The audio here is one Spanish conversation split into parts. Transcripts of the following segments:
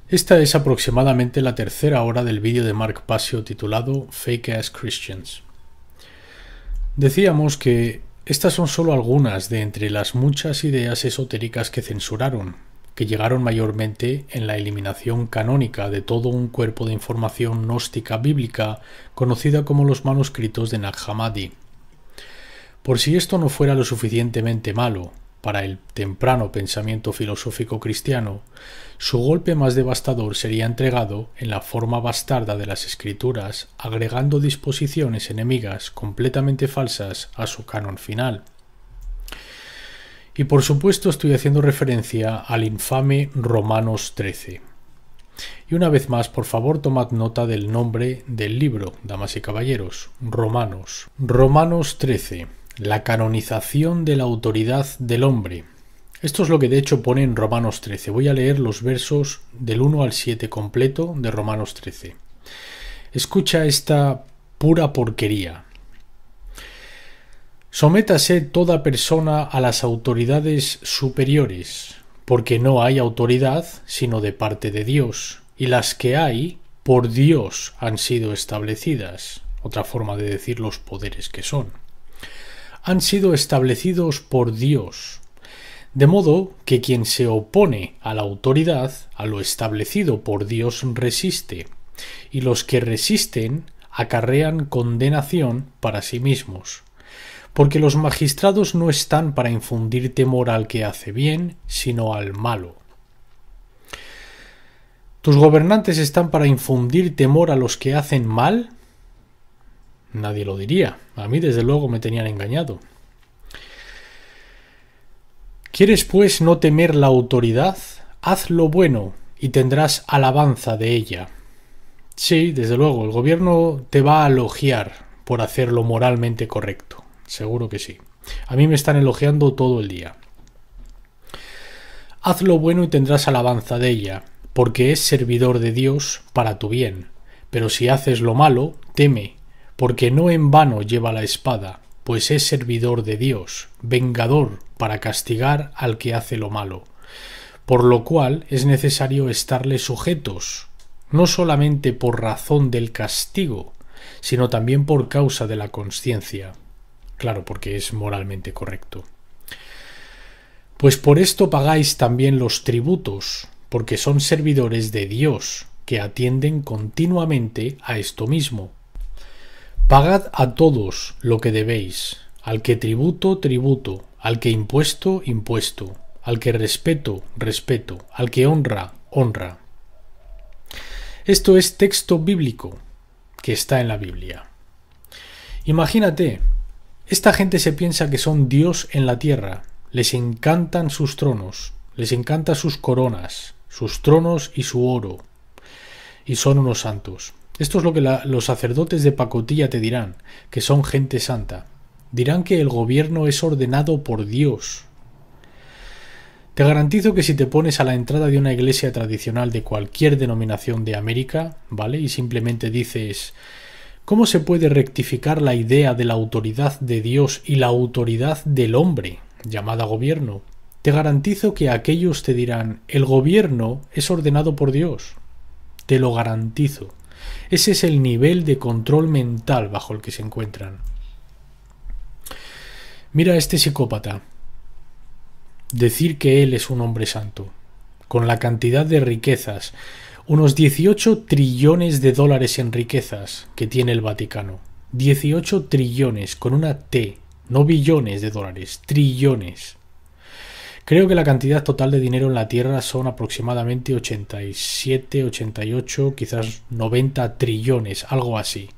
Esta es aproximadamente la tercera hora del vídeo de Mark Passio titulado Fake Ass Christians. Decíamos que estas son solo algunas de entre las muchas ideas esotéricas que censuraron, que llegaron mayormente en la eliminación canónica de todo un cuerpo de información gnóstica bíblica conocida como los manuscritos de Nag Hammadi. Por si esto no fuera lo suficientemente malo para el temprano pensamiento filosófico cristiano, su golpe más devastador sería entregado en la forma bastarda de las escrituras, agregando disposiciones enemigas completamente falsas a su canon final. Y por supuesto estoy haciendo referencia al infame Romanos 13. Y una vez más, por favor, tomad nota del nombre del libro, damas y caballeros, Romanos. Romanos 13. La canonización de la autoridad del hombre. Esto es lo que de hecho pone en Romanos 13. Voy a leer los versos del 1 al 7 completo de Romanos 13. Escucha esta pura porquería. Sométase toda persona a las autoridades superiores, porque no hay autoridad sino de parte de Dios, y las que hay, por Dios han sido establecidas. Otra forma de decir los poderes que son. Han sido establecidos por Dios, de modo que quien se opone a la autoridad, a lo establecido por Dios, resiste, y los que resisten acarrean condenación para sí mismos, porque los magistrados no están para infundir temor al que hace bien, sino al malo. ¿Tus gobernantes están para infundir temor a los que hacen mal? Nadie lo diría. A mí desde luego me tenían engañado. ¿Quieres pues no temer la autoridad? Haz lo bueno y tendrás alabanza de ella. Sí, desde luego, el gobierno te va a elogiar por hacer lo moralmente correcto. Seguro que sí. A mí me están elogiando todo el día. Haz lo bueno y tendrás alabanza de ella, porque es servidor de Dios para tu bien. Pero si haces lo malo, teme, porque no en vano lleva la espada, pues es servidor de Dios, vengador para castigar al que hace lo malo, por lo cual es necesario estarle sujetos, no solamente por razón del castigo, sino también por causa de la consciencia. Claro, porque es moralmente correcto. Pues por esto pagáis también los tributos, porque son servidores de Dios, que atienden continuamente a esto mismo. Pagad a todos lo que debéis, al que tributo, tributo, al que impuesto, impuesto, al que respeto, respeto, al que honra, honra. Esto es texto bíblico que está en la Biblia. Imagínate, esta gente se piensa que son Dios en la tierra, les encantan sus tronos, les encantan sus coronas, sus tronos y su oro, y son unos santos. Esto es lo que los sacerdotes de pacotilla te dirán, que son gente santa. Dirán que el gobierno es ordenado por Dios. Te garantizo que si te pones a la entrada de una iglesia tradicional de cualquier denominación de América, ¿vale? Y simplemente dices, ¿cómo se puede rectificar la idea de la autoridad de Dios y la autoridad del hombre, llamada gobierno? Te garantizo que aquellos te dirán, el gobierno es ordenado por Dios. Te lo garantizo. Ese es el nivel de control mental bajo el que se encuentran. Mira a este psicópata. Decir que él es un hombre santo, con la cantidad de riquezas, unos 18 trillones de dólares en riquezas que tiene el Vaticano. 18 trillones, con una T, no billones de dólares, trillones. Creo que la cantidad total de dinero en la Tierra son aproximadamente 87, 88, quizás 90 trillones, algo así.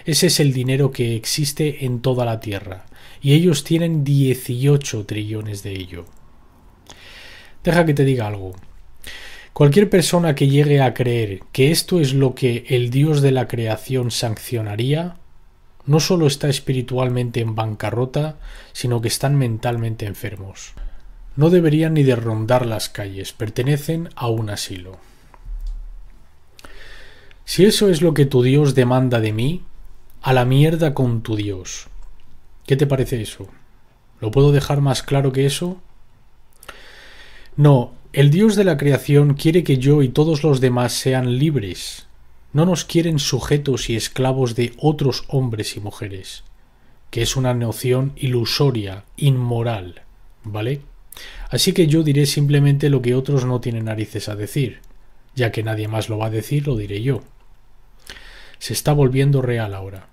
Ese es el dinero que existe en toda la Tierra. Y ellos tienen 18 trillones de ello. Deja que te diga algo. Cualquier persona que llegue a creer que esto es lo que el Dios de la creación sancionaría, no solo está espiritualmente en bancarrota, sino que están mentalmente enfermos. No deberían ni de rondar las calles, pertenecen a un asilo. Si eso es lo que tu Dios demanda de mí, a la mierda con tu Dios. ¿Qué te parece eso? ¿Lo puedo dejar más claro que eso? No, El Dios de la creación quiere que yo y todos los demás sean libres. No nos quieren sujetos y esclavos de otros hombres y mujeres, que es una noción ilusoria, inmoral, ¿vale? Así que yo diré simplemente lo que otros no tienen narices a decir. Ya que nadie más lo va a decir, lo diré yo. Se está volviendo real ahora.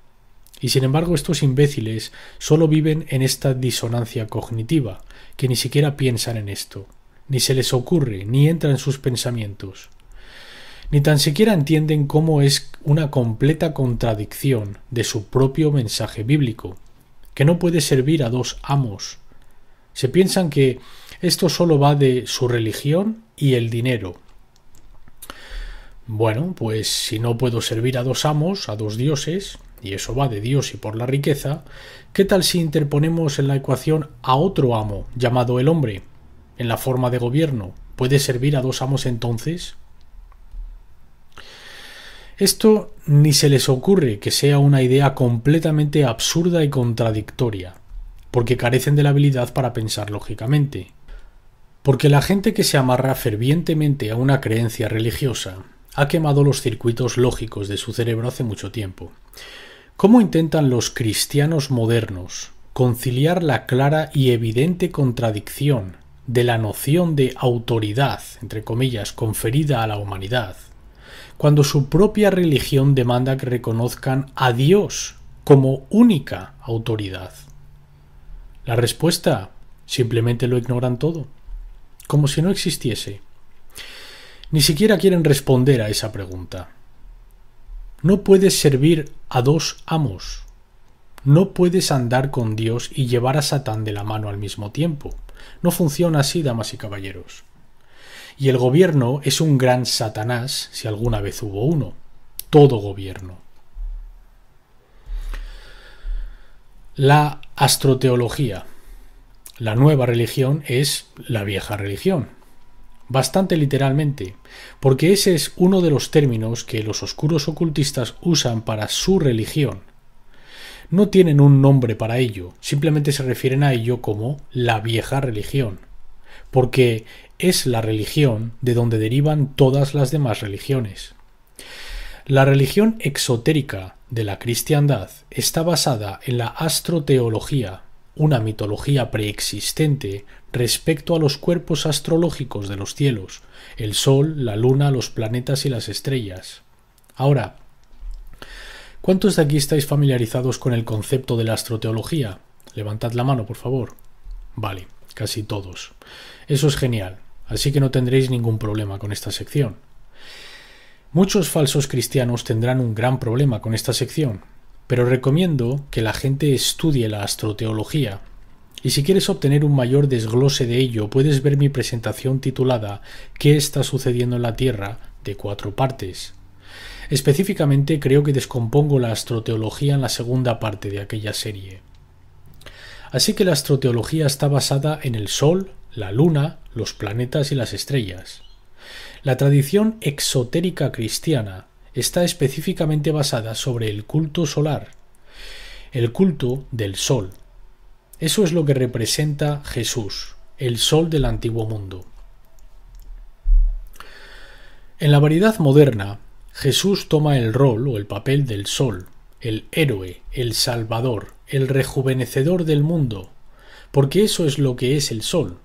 Y sin embargo estos imbéciles solo viven en esta disonancia cognitiva, que ni siquiera piensan en esto, ni se les ocurre, ni entra en sus pensamientos. Ni tan siquiera entienden cómo es una completa contradicción de su propio mensaje bíblico, que no puede servir a dos amos. Se piensan que esto solo va de su religión y el dinero. Bueno, pues si no puedo servir a dos amos, a dos dioses, y eso va de Dios y por la riqueza, ¿qué tal si interponemos en la ecuación a otro amo, llamado el hombre, en la forma de gobierno? ¿Puede servir a dos amos entonces? Esto ni se les ocurre que sea una idea completamente absurda y contradictoria, porque carecen de la habilidad para pensar lógicamente. Porque la gente que se amarra fervientemente a una creencia religiosa ha quemado los circuitos lógicos de su cerebro hace mucho tiempo. ¿Cómo intentan los cristianos modernos conciliar la clara y evidente contradicción de la noción de autoridad, entre comillas, conferida a la humanidad, cuando su propia religión demanda que reconozcan a Dios como única autoridad? La respuesta: simplemente lo ignoran todo, como si no existiese. Ni siquiera quieren responder a esa pregunta. No puedes servir a dos amos. No puedes andar con Dios y llevar a Satán de la mano al mismo tiempo. No funciona así, damas y caballeros. Y el gobierno es un gran Satanás, si alguna vez hubo uno. Todo gobierno. La astroteología. La nueva religión es la vieja religión. Bastante literalmente, porque ese es uno de los términos que los oscuros ocultistas usan para su religión. No tienen un nombre para ello, simplemente se refieren a ello como la vieja religión, porque es la religión de donde derivan todas las demás religiones. La religión exotérica de la cristiandad está basada en la astroteología, una mitología preexistente respecto a los cuerpos astrológicos de los cielos, el Sol, la Luna, los planetas y las estrellas. Ahora, ¿cuántos de aquí estáis familiarizados con el concepto de la astroteología? Levantad la mano, por favor. Vale, casi todos. Eso es genial, así que no tendréis ningún problema con esta sección. Muchos falsos cristianos tendrán un gran problema con esta sección, pero recomiendo que la gente estudie la astroteología. Y si quieres obtener un mayor desglose de ello, puedes ver mi presentación titulada ¿Qué está sucediendo en la Tierra?, de 4 partes. Específicamente creo que descompongo la astroteología en la segunda parte de aquella serie. Así que la astroteología está basada en el Sol, la Luna, los planetas y las estrellas. La tradición exotérica cristiana está específicamente basada sobre el culto solar, el culto del Sol. Eso es lo que representa Jesús, el Sol del antiguo mundo. En la variedad moderna, Jesús toma el rol o el papel del Sol, el héroe, el salvador, el rejuvenecedor del mundo, porque eso es lo que es el Sol.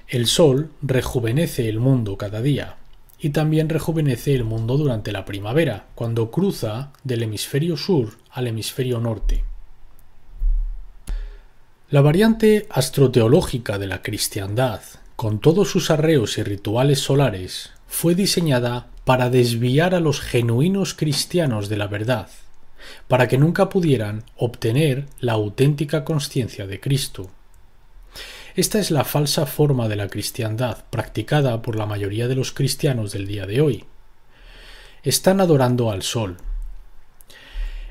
El Sol rejuvenece el mundo cada día. Y también rejuvenece el mundo durante la primavera, cuando cruza del hemisferio sur al hemisferio norte. La variante astroteológica de la cristiandad, con todos sus arreos y rituales solares, fue diseñada para desviar a los genuinos cristianos de la verdad, para que nunca pudieran obtener la auténtica consciencia de Cristo. Esta es la falsa forma de la cristiandad practicada por la mayoría de los cristianos del día de hoy. Están adorando al Sol.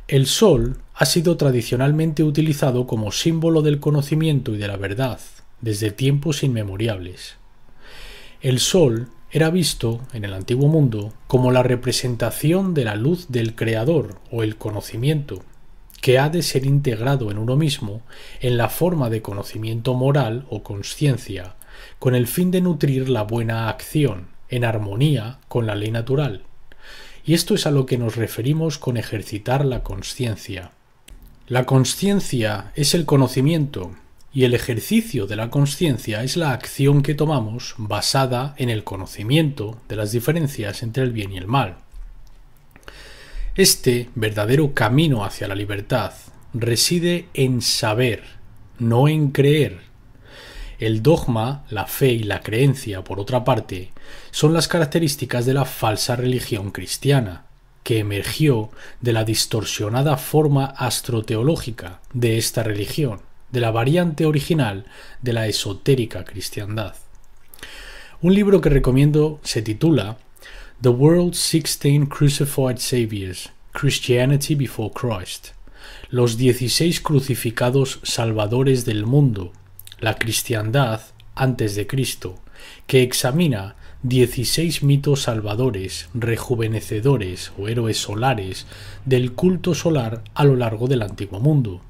El Sol ha sido tradicionalmente utilizado como símbolo del conocimiento y de la verdad desde tiempos inmemoriales. El Sol era visto en el antiguo mundo como la representación de la luz del Creador o el conocimiento, que ha de ser integrado en uno mismo en la forma de conocimiento moral o consciencia con el fin de nutrir la buena acción, en armonía con la ley natural. Y esto es a lo que nos referimos con ejercitar la consciencia. La consciencia es el conocimiento, y el ejercicio de la consciencia es la acción que tomamos basada en el conocimiento de las diferencias entre el bien y el mal. Este verdadero camino hacia la libertad reside en saber, no en creer. El dogma, la fe y la creencia, por otra parte, son las características de la falsa religión cristiana, que emergió de la distorsionada forma astroteológica de esta religión, de la variante original de la esotérica cristiandad. Un libro que recomiendo se titula The World's 16 Crucified Saviors, Christianity Before Christ, los 16 crucificados salvadores del mundo, la cristiandad antes de Cristo, que examina 16 mitos salvadores, rejuvenecedores o héroes solares del culto solar a lo largo del antiguo mundo.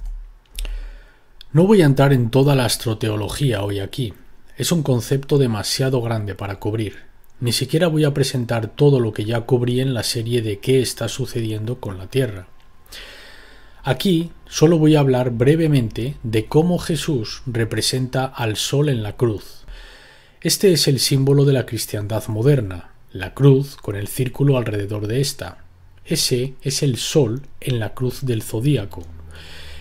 No voy a entrar en toda la astroteología hoy aquí, es un concepto demasiado grande para cubrir. Ni siquiera voy a presentar todo lo que ya cubrí en la serie de qué está sucediendo con la Tierra. Aquí solo voy a hablar brevemente de cómo Jesús representa al Sol en la cruz. Este es el símbolo de la cristiandad moderna, la cruz con el círculo alrededor de esta. Ese es el Sol en la cruz del zodíaco.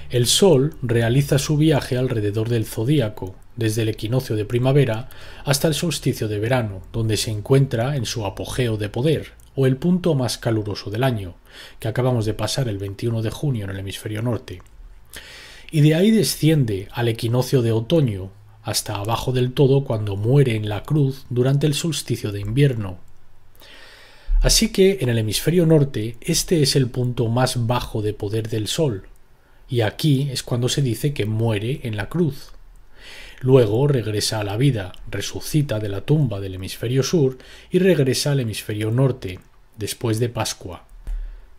El Sol realiza su viaje alrededor del zodíaco, desde el equinoccio de primavera hasta el solsticio de verano, donde se encuentra en su apogeo de poder, o el punto más caluroso del año, que acabamos de pasar el 21 de junio en el hemisferio norte. Y de ahí desciende al equinoccio de otoño, hasta abajo del todo cuando muere en la cruz durante el solsticio de invierno. Así que en el hemisferio norte este es el punto más bajo de poder del Sol, y aquí es cuando se dice que muere en la cruz. Luego regresa a la vida, resucita de la tumba del hemisferio sur y regresa al hemisferio norte, después de Pascua,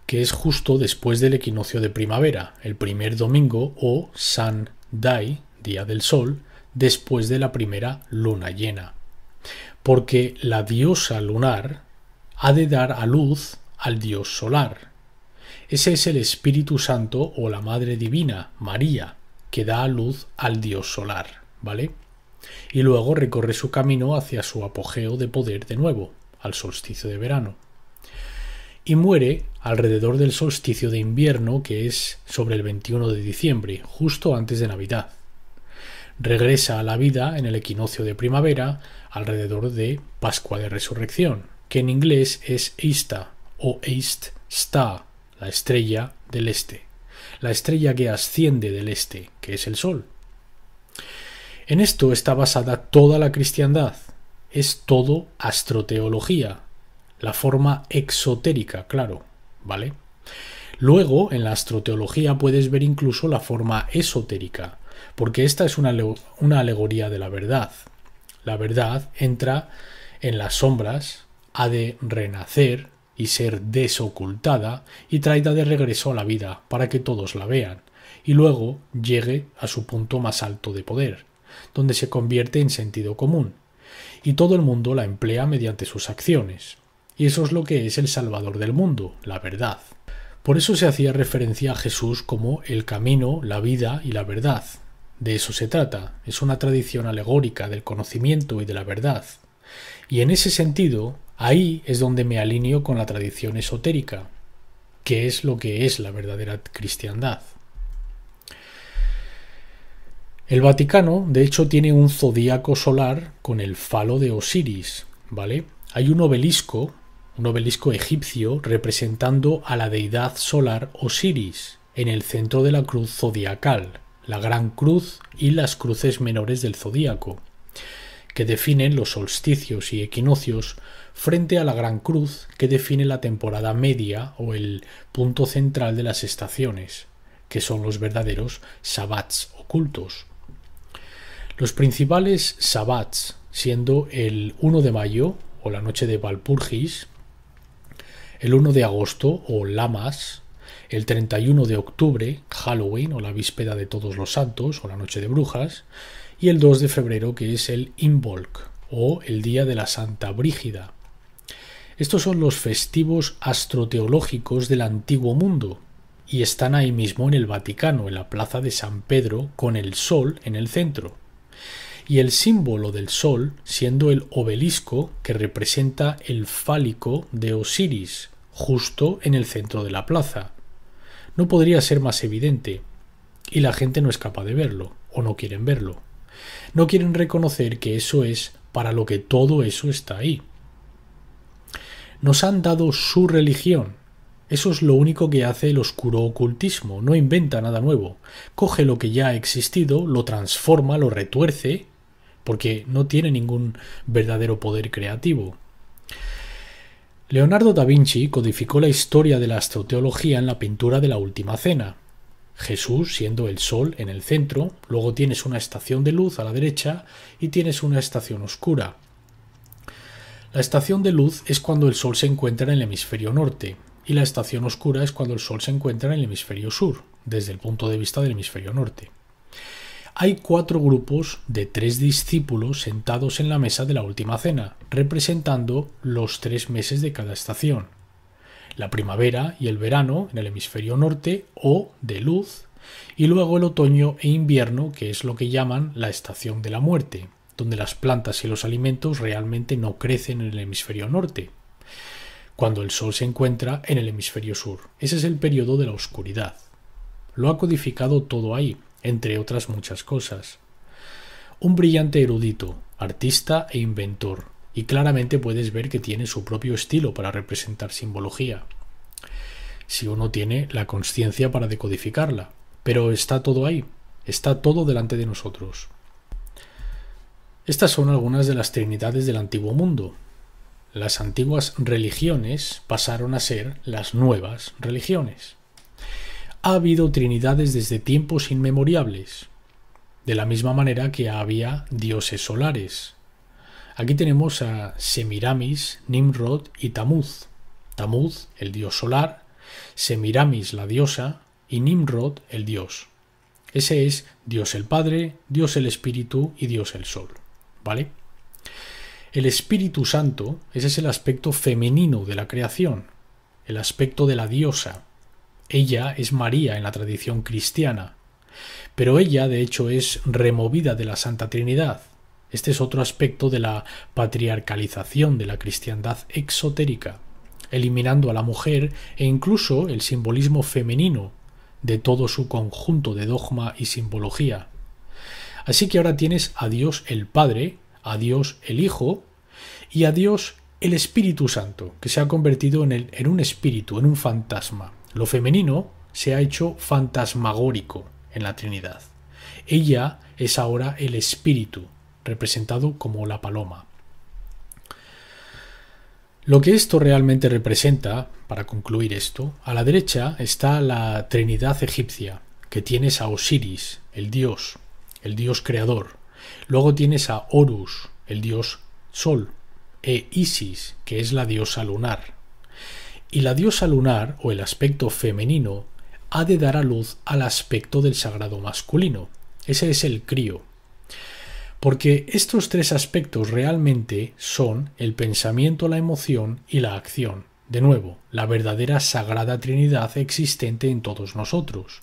que es justo después del equinoccio de primavera, el primer domingo o Sunday, día del sol, después de la primera luna llena. Porque la diosa lunar ha de dar a luz al dios solar. Ese es el Espíritu Santo o la Madre Divina, María, que da a luz al dios solar, ¿vale? Y luego recorre su camino hacia su apogeo de poder de nuevo, al solsticio de verano. Y muere alrededor del solsticio de invierno, que es sobre el 21 de diciembre, justo antes de Navidad. Regresa a la vida en el equinoccio de primavera, alrededor de Pascua de Resurrección, que en inglés es Easter o East Star, la estrella del este, la estrella que asciende del este, que es el Sol. En esto está basada toda la cristiandad, es todo astroteología, la forma exotérica, claro, ¿vale? Luego, en la astroteología puedes ver incluso la forma esotérica, porque esta es una alegoría de la verdad. La verdad entra en las sombras, ha de renacer y ser desocultada y traída de regreso a la vida para que todos la vean, y luego llegue a su punto más alto de poder, donde se convierte en sentido común, y todo el mundo la emplea mediante sus acciones. Y eso es lo que es el Salvador del mundo, la verdad. Por eso se hacía referencia a Jesús como el camino, la vida y la verdad. De eso se trata, es una tradición alegórica del conocimiento y de la verdad. Y en ese sentido, ahí es donde me alineo con la tradición esotérica, que es lo que es la verdadera cristiandad. El Vaticano, de hecho, tiene un zodíaco solar con el falo de Osiris, ¿vale? Hay un obelisco egipcio representando a la deidad solar Osiris en el centro de la cruz zodiacal, la gran cruz y las cruces menores del zodíaco, que definen los solsticios y equinoccios frente a la gran cruz que define la temporada media o el punto central de las estaciones, que son los verdaderos sabbats ocultos. Los principales sabbats, siendo el 1 de mayo o la noche de Walpurgis, el 1 de agosto o Lamas, el 31 de octubre, Halloween o la víspera de Todos los Santos o la noche de Brujas, y el 2 de febrero, que es el Imbolc, o el Día de la Santa Brígida. Estos son los festivos astroteológicos del Antiguo Mundo, y están ahí mismo en el Vaticano, en la plaza de San Pedro, con el Sol en el centro. Y el símbolo del Sol siendo el obelisco que representa el fálico de Osiris, justo en el centro de la plaza. No podría ser más evidente, y la gente no es capaz de verlo, o no quieren verlo. No quieren reconocer que eso es para lo que todo eso está ahí. Nos han dado su religión. Eso es lo único que hace el oscuro ocultismo, no inventa nada nuevo. Coge lo que ya ha existido, lo transforma, lo retuerce, porque no tiene ningún verdadero poder creativo. Leonardo da Vinci codificó la historia de la astroteología en la pintura de la Última Cena. Jesús siendo el Sol en el centro, luego tienes una estación de luz a la derecha y tienes una estación oscura. La estación de luz es cuando el Sol se encuentra en el hemisferio norte, y la estación oscura es cuando el Sol se encuentra en el hemisferio sur, desde el punto de vista del hemisferio norte. Hay 4 grupos de 3 discípulos sentados en la mesa de la Última Cena, representando los 3 meses de cada estación. La primavera y el verano en el hemisferio norte o de luz, y luego el otoño e invierno, que es lo que llaman la estación de la muerte, donde las plantas y los alimentos realmente no crecen en el hemisferio norte, cuando el Sol se encuentra en el hemisferio sur. Ese es el periodo de la oscuridad. Lo ha codificado todo ahí, entre otras muchas cosas. Un brillante erudito, artista e inventor, y claramente puedes ver que tiene su propio estilo para representar simbología, si uno tiene la consciencia para decodificarla. Pero está todo ahí, está todo delante de nosotros. Estas son algunas de las trinidades del Antiguo Mundo. Las antiguas religiones pasaron a ser las nuevas religiones. Ha habido trinidades desde tiempos inmemoriales, de la misma manera que había dioses solares. Aquí tenemos a Semiramis, Nimrod y Tamuz. Tamuz, el dios solar, Semiramis, la diosa, y Nimrod, el dios. Ese es Dios el Padre, Dios el Espíritu y Dios el Sol. ¿Vale? El Espíritu Santo, ese es el aspecto femenino de la creación, el aspecto de la diosa. Ella es María en la tradición cristiana, pero ella de hecho es removida de la Santa Trinidad. Este es otro aspecto de la patriarcalización de la cristiandad exotérica, eliminando a la mujer e incluso el simbolismo femenino de todo su conjunto de dogma y simbología. Así que ahora tienes a Dios el Padre, a Dios el Hijo y a Dios el Espíritu Santo, que se ha convertido en un espíritu, en un fantasma. Lo femenino se ha hecho fantasmagórico en la Trinidad. Ella es ahora el Espíritu, representado como la paloma. Lo que esto realmente representa, para concluir esto, a la derecha está la Trinidad egipcia, que tienes a Osiris, el dios creador. Luego tienes a Horus, el dios sol, e Isis, que es la diosa lunar. Y la diosa lunar, o el aspecto femenino, ha de dar a luz al aspecto del sagrado masculino. Ese es el crío. Porque estos 3 aspectos realmente son el pensamiento, la emoción y la acción. De nuevo, la verdadera sagrada Trinidad existente en todos nosotros.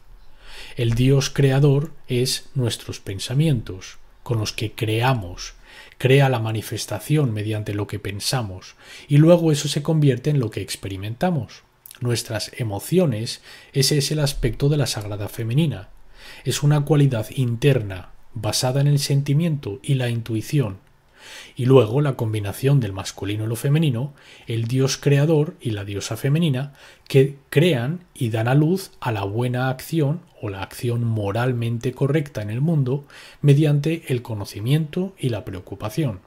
El Dios creador es nuestros pensamientos, con los que creamos, crea la manifestación mediante lo que pensamos, y luego eso se convierte en lo que experimentamos. Nuestras emociones, ese es el aspecto de la sagrada femenina. Es una cualidad interna, basada en el sentimiento y la intuición, y luego la combinación del masculino y lo femenino, el Dios creador y la diosa femenina, que crean y dan a luz a la buena acción o la acción moralmente correcta en el mundo mediante el conocimiento y la preocupación.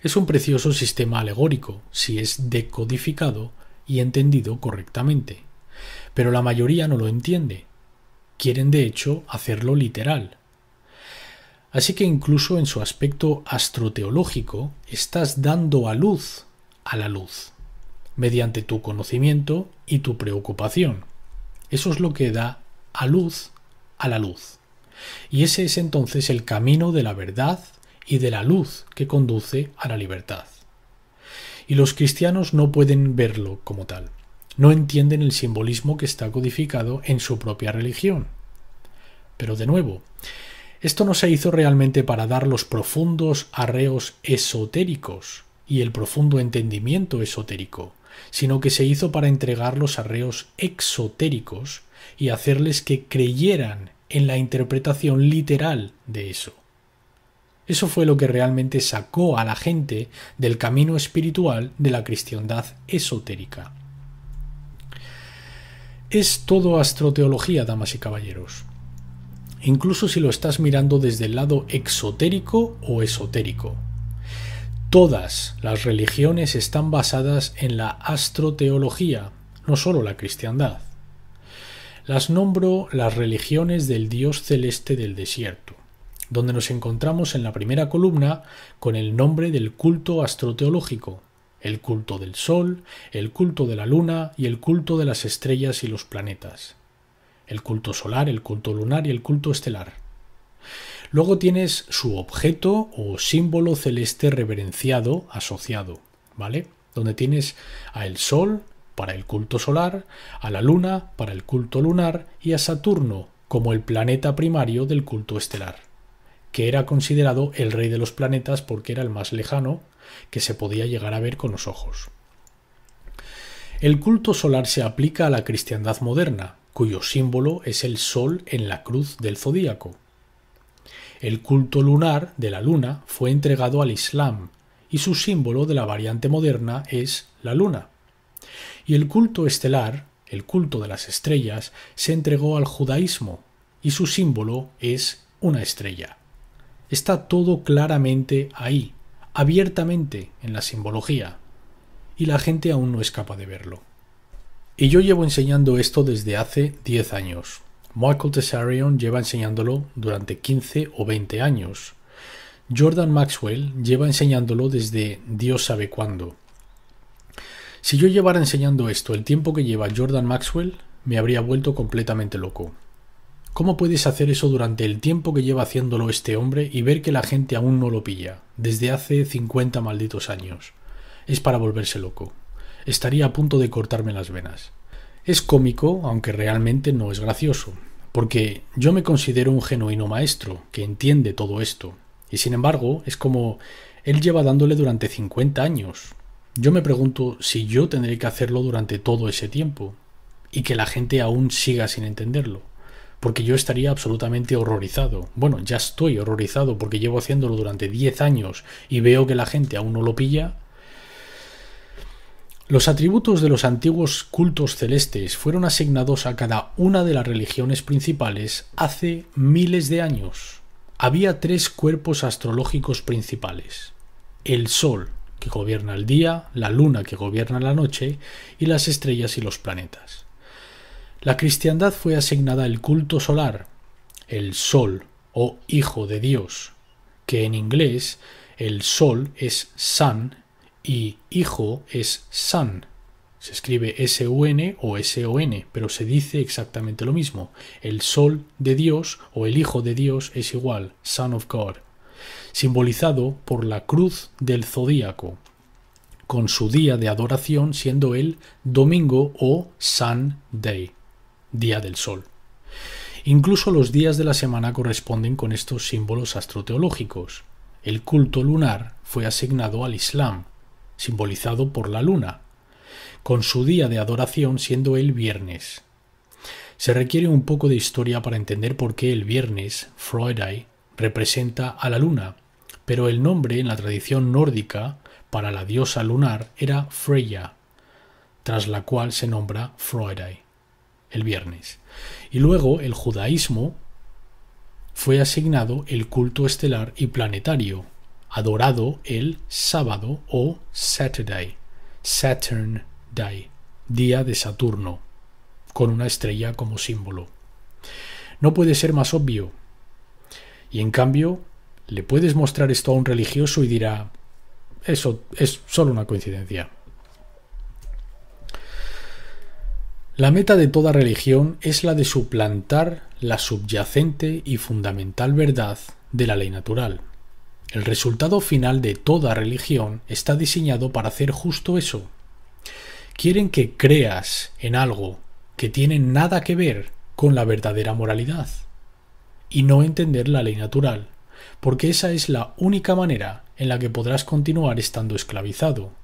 Es un precioso sistema alegórico si es decodificado y entendido correctamente, pero la mayoría no lo entiende. Quieren de hecho hacerlo literal. Así que incluso en su aspecto astroteológico estás dando a luz a la luz, mediante tu conocimiento y tu preocupación. Eso es lo que da a luz a la luz. Y ese es entonces el camino de la verdad y de la luz que conduce a la libertad. Y los cristianos no pueden verlo como tal. No entienden el simbolismo que está codificado en su propia religión. Pero de nuevo, esto no se hizo realmente para dar los profundos arreos esotéricos y el profundo entendimiento esotérico, sino que se hizo para entregar los arreos exotéricos y hacerles que creyeran en la interpretación literal de eso. Eso fue lo que realmente sacó a la gente del camino espiritual de la cristiandad esotérica. Es todo astroteología, damas y caballeros. Incluso si lo estás mirando desde el lado exotérico o esotérico. Todas las religiones están basadas en la astroteología, no solo la cristiandad. Las nombro las religiones del dios celeste del desierto, donde nos encontramos en la primera columna con el nombre del culto astroteológico, el culto del sol, el culto de la luna y el culto de las estrellas y los planetas. El culto solar, el culto lunar y el culto estelar. Luego tienes su objeto o símbolo celeste reverenciado asociado, ¿vale? Donde tienes a el Sol para el culto solar, a la Luna para el culto lunar y a Saturno como el planeta primario del culto estelar, que era considerado el rey de los planetas porque era el más lejano que se podía llegar a ver con los ojos. El culto solar se aplica a la cristiandad moderna, cuyo símbolo es el Sol en la cruz del zodíaco. El culto lunar de la luna fue entregado al Islam y su símbolo de la variante moderna es la luna. Y el culto estelar, el culto de las estrellas, se entregó al judaísmo y su símbolo es una estrella. Está todo claramente ahí, abiertamente en la simbología, y la gente aún no es capaz de verlo. Y yo llevo enseñando esto desde hace 10 años. Michael Tessarion lleva enseñándolo durante 15 o 20 años. Jordan Maxwell lleva enseñándolo desde Dios sabe cuándo. Si yo llevara enseñando esto el tiempo que lleva Jordan Maxwell, me habría vuelto completamente loco. ¿Cómo puedes hacer eso durante el tiempo que lleva haciéndolo este hombre y ver que la gente aún no lo pilla, desde hace 50 malditos años? Es para volverse loco. Estaría a punto de cortarme las venas. Es cómico, aunque realmente no es gracioso, porque yo me considero un genuino maestro que entiende todo esto, y sin embargo es como él lleva dándole durante 50 años. Yo me pregunto si yo tendré que hacerlo durante todo ese tiempo, y que la gente aún siga sin entenderlo, porque yo estaría absolutamente horrorizado. Bueno, ya estoy horrorizado porque llevo haciéndolo durante 10 años y veo que la gente aún no lo pilla. Los atributos de los antiguos cultos celestes fueron asignados a cada una de las religiones principales hace miles de años. Había 3 cuerpos astrológicos principales: el Sol, que gobierna el día, la Luna, que gobierna la noche, y las estrellas y los planetas. La cristiandad fue asignada el culto solar, el Sol o Hijo de Dios, que en inglés el Sol es Sun y hijo es son. Se escribe S-U-N o S-O-N, pero se dice exactamente lo mismo. El Sol de Dios o el Hijo de Dios es igual, Son of God, simbolizado por la cruz del zodíaco, con su día de adoración siendo el domingo o Sunday, día del sol. Incluso los días de la semana corresponden con estos símbolos astroteológicos. El culto lunar fue asignado al Islam, simbolizado por la luna, con su día de adoración siendo el viernes. Se requiere un poco de historia para entender por qué el viernes, Friday, representa a la luna, pero el nombre en la tradición nórdica para la diosa lunar era Freya, tras la cual se nombra Friday, el viernes. Y luego el judaísmo fue asignado el culto estelar y planetario, adorado el sábado o Saturday, Saturn Day, día de Saturno, con una estrella como símbolo. No puede ser más obvio. Y en cambio, le puedes mostrar esto a un religioso y dirá: eso es solo una coincidencia. La meta de toda religión es la de suplantar la subyacente y fundamental verdad de la ley natural. El resultado final de toda religión está diseñado para hacer justo eso. Quieren que creas en algo que tiene nada que ver con la verdadera moralidad y no entender la ley natural, porque esa es la única manera en la que podrás continuar estando esclavizado.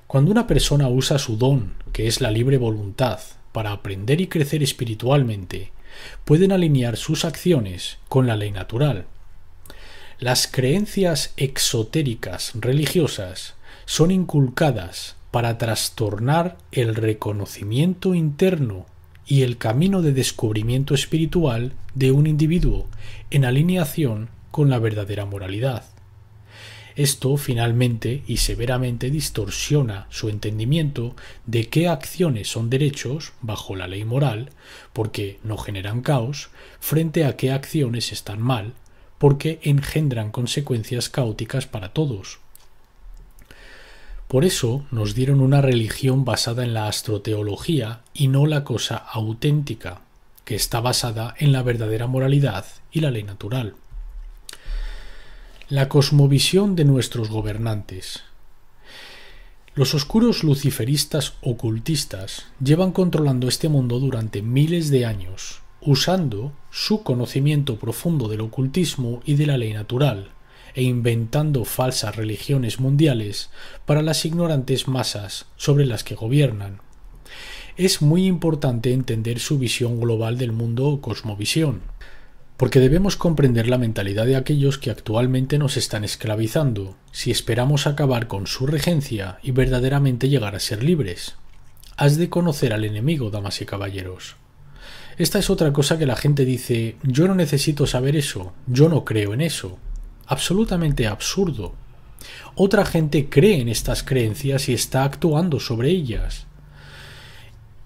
Cuando una persona usa su don, que es la libre voluntad, para aprender y crecer espiritualmente, pueden alinear sus acciones con la ley natural. Las creencias exotéricas religiosas son inculcadas para trastornar el reconocimiento interno y el camino de descubrimiento espiritual de un individuo en alineación con la verdadera moralidad. Esto finalmente y severamente distorsiona su entendimiento de qué acciones son derechos bajo la ley moral, porque no generan caos, frente a qué acciones están mal, porque engendran consecuencias caóticas para todos. Por eso nos dieron una religión basada en la astroteología y no la cosa auténtica, que está basada en la verdadera moralidad y la ley natural. La cosmovisión de nuestros gobernantes. Los oscuros luciferistas ocultistas llevan controlando este mundo durante miles de años, usando su conocimiento profundo del ocultismo y de la ley natural, e inventando falsas religiones mundiales para las ignorantes masas sobre las que gobiernan. Es muy importante entender su visión global del mundo o cosmovisión, porque debemos comprender la mentalidad de aquellos que actualmente nos están esclavizando, si esperamos acabar con su regencia y verdaderamente llegar a ser libres. Has de conocer al enemigo, damas y caballeros. Esta es otra cosa que la gente dice: yo no necesito saber eso, yo no creo en eso. Absolutamente absurdo. Otra gente cree en estas creencias y está actuando sobre ellas.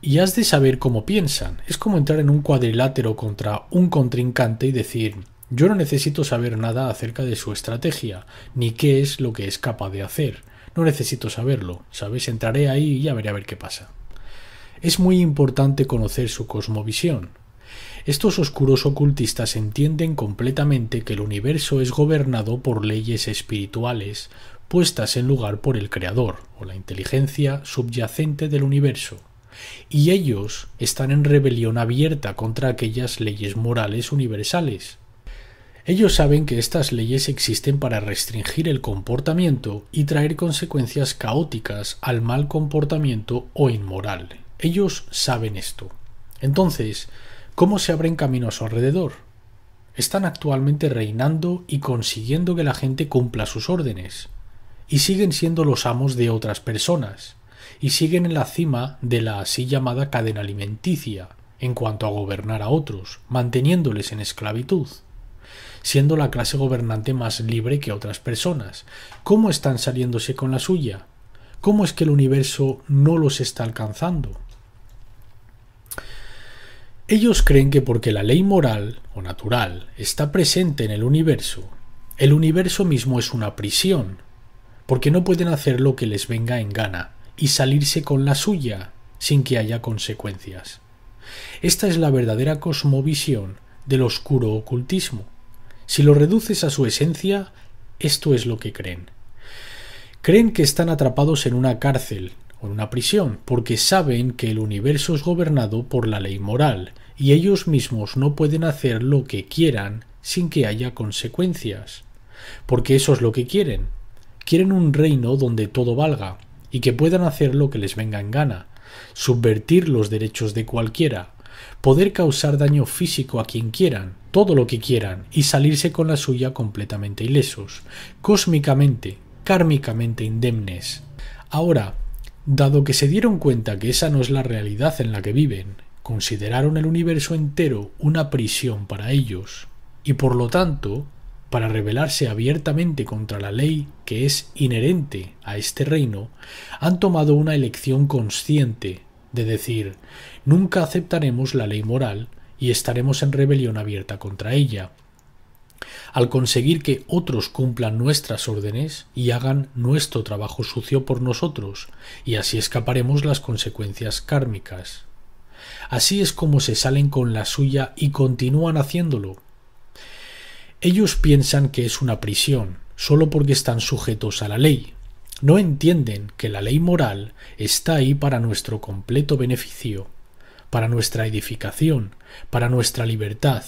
Y has de saber cómo piensan. Es como entrar en un cuadrilátero contra un contrincante y decir: yo no necesito saber nada acerca de su estrategia, ni qué es lo que es capaz de hacer. No necesito saberlo, ¿sabes? Entraré ahí y ya veré a ver qué pasa. Es muy importante conocer su cosmovisión. Estos oscuros ocultistas entienden completamente que el universo es gobernado por leyes espirituales puestas en lugar por el Creador, o la inteligencia subyacente del universo, y ellos están en rebelión abierta contra aquellas leyes morales universales. Ellos saben que estas leyes existen para restringir el comportamiento y traer consecuencias caóticas al mal comportamiento o inmoral. Ellos saben esto. Entonces, ¿cómo se abren camino a su alrededor? Están actualmente reinando y consiguiendo que la gente cumpla sus órdenes, y siguen siendo los amos de otras personas, y siguen en la cima de la así llamada cadena alimenticia, en cuanto a gobernar a otros, manteniéndoles en esclavitud, siendo la clase gobernante más libre que otras personas. ¿Cómo están saliéndose con la suya? ¿Cómo es que el universo no los está alcanzando? Ellos creen que porque la ley moral o natural está presente en el universo mismo es una prisión, porque no pueden hacer lo que les venga en gana y salirse con la suya sin que haya consecuencias. Esta es la verdadera cosmovisión del oscuro ocultismo. Si lo reduces a su esencia, esto es lo que creen. Creen que están atrapados en una cárcel o en una prisión, porque saben que el universo es gobernado por la ley moral, y ellos mismos no pueden hacer lo que quieran sin que haya consecuencias. Porque eso es lo que quieren. Quieren un reino donde todo valga, y que puedan hacer lo que les venga en gana, subvertir los derechos de cualquiera, poder causar daño físico a quien quieran, todo lo que quieran, y salirse con la suya completamente ilesos, cósmicamente, kármicamente indemnes. Ahora, dado que se dieron cuenta que esa no es la realidad en la que viven, consideraron el universo entero una prisión para ellos, y por lo tanto, para rebelarse abiertamente contra la ley que es inherente a este reino, han tomado una elección consciente de decir: nunca aceptaremos la ley moral y estaremos en rebelión abierta contra ella. Al conseguir que otros cumplan nuestras órdenes y hagan nuestro trabajo sucio por nosotros, y así escaparemos las consecuencias kármicas. Así es como se salen con la suya y continúan haciéndolo. Ellos piensan que es una prisión, solo porque están sujetos a la ley. No entienden que la ley moral está ahí para nuestro completo beneficio, para nuestra edificación, para nuestra libertad,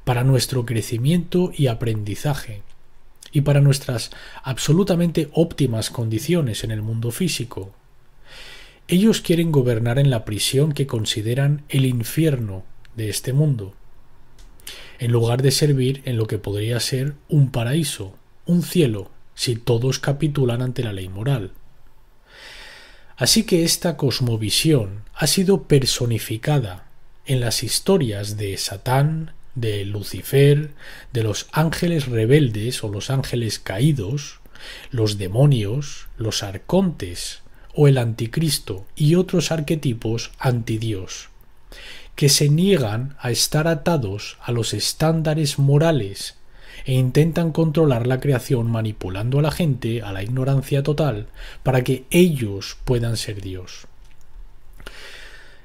para nuestro crecimiento y aprendizaje, y para nuestras absolutamente óptimas condiciones en el mundo físico. Ellos quieren gobernar en la prisión que consideran el infierno de este mundo, en lugar de servir en lo que podría ser un paraíso, un cielo, si todos capitulan ante la ley moral. Así que esta cosmovisión ha sido personificada en las historias de Satán, de Lucifer, de los ángeles rebeldes o los ángeles caídos, los demonios, los arcontes o el anticristo y otros arquetipos antidios, que se niegan a estar atados a los estándares morales e intentan controlar la creación manipulando a la gente a la ignorancia total para que ellos puedan ser Dios.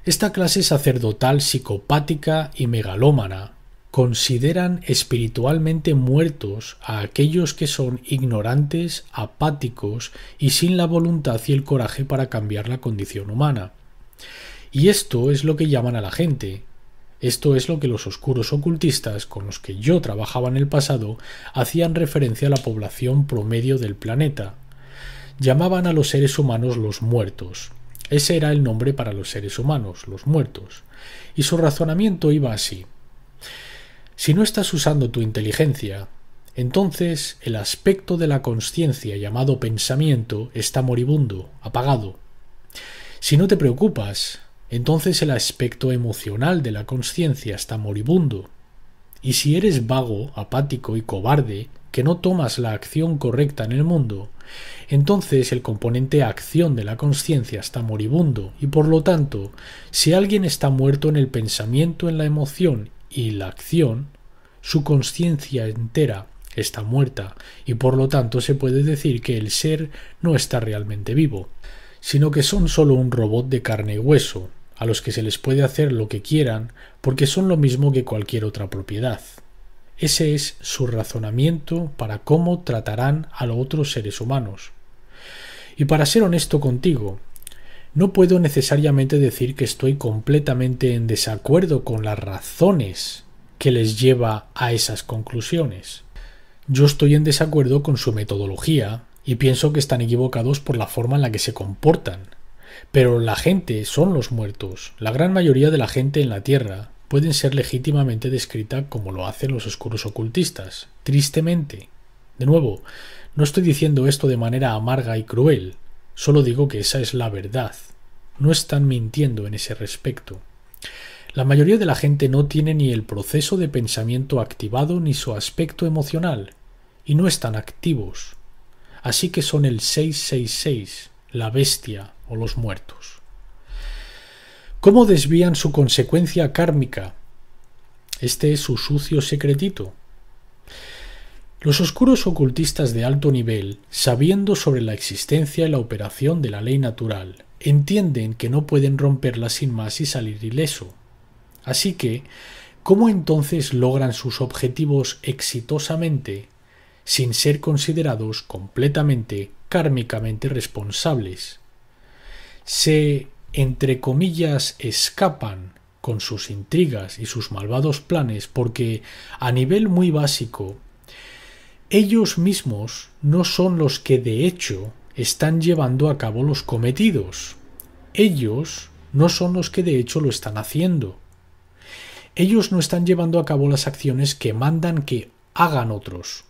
Esta clase sacerdotal psicopática y megalómana consideran espiritualmente muertos a aquellos que son ignorantes, apáticos y sin la voluntad y el coraje para cambiar la condición humana. Y esto es lo que llaman a la gente. Esto es lo que los oscuros ocultistas con los que yo trabajaba en el pasado hacían referencia a la población promedio del planeta. Llamaban a los seres humanos los muertos. Ese era el nombre para los seres humanos, los muertos. Y su razonamiento iba así. Si no estás usando tu inteligencia, entonces el aspecto de la consciencia llamado pensamiento está moribundo, apagado. Si no te preocupas, entonces el aspecto emocional de la consciencia está moribundo. Y si eres vago, apático y cobarde, que no tomas la acción correcta en el mundo, entonces el componente acción de la consciencia está moribundo y por lo tanto, si alguien está muerto en el pensamiento, en la emoción y la acción, su consciencia entera está muerta y por lo tanto se puede decir que el ser no está realmente vivo, sino que son solo un robot de carne y hueso, a los que se les puede hacer lo que quieran porque son lo mismo que cualquier otra propiedad. Ese es su razonamiento para cómo tratarán a los otros seres humanos. Y para ser honesto contigo, no puedo necesariamente decir que estoy completamente en desacuerdo con las razones que les lleva a esas conclusiones. Yo estoy en desacuerdo con su metodología y pienso que están equivocados por la forma en la que se comportan. Pero la gente son los muertos. La gran mayoría de la gente en la Tierra pueden ser legítimamente descrita como lo hacen los oscuros ocultistas. Tristemente. De nuevo, no estoy diciendo esto de manera amarga y cruel. Solo digo que esa es la verdad. No están mintiendo en ese respecto. La mayoría de la gente no tiene ni el proceso de pensamiento activado ni su aspecto emocional, y no están activos. Así que son el 666, la bestia o los muertos. ¿Cómo desvían su consecuencia kármica? Este es su sucio secretito. Los oscuros ocultistas de alto nivel, sabiendo sobre la existencia y la operación de la ley natural, entienden que no pueden romperla sin más y salir ileso. Así que, ¿cómo entonces logran sus objetivos exitosamente sin ser considerados completamente kármicamente responsables? Se, entre comillas, escapan con sus intrigas y sus malvados planes porque, a nivel muy básico, ellos mismos no son los que de hecho están llevando a cabo los cometidos. Ellos no son los que de hecho lo están haciendo. Ellos no están llevando a cabo las acciones que mandan que hagan otros.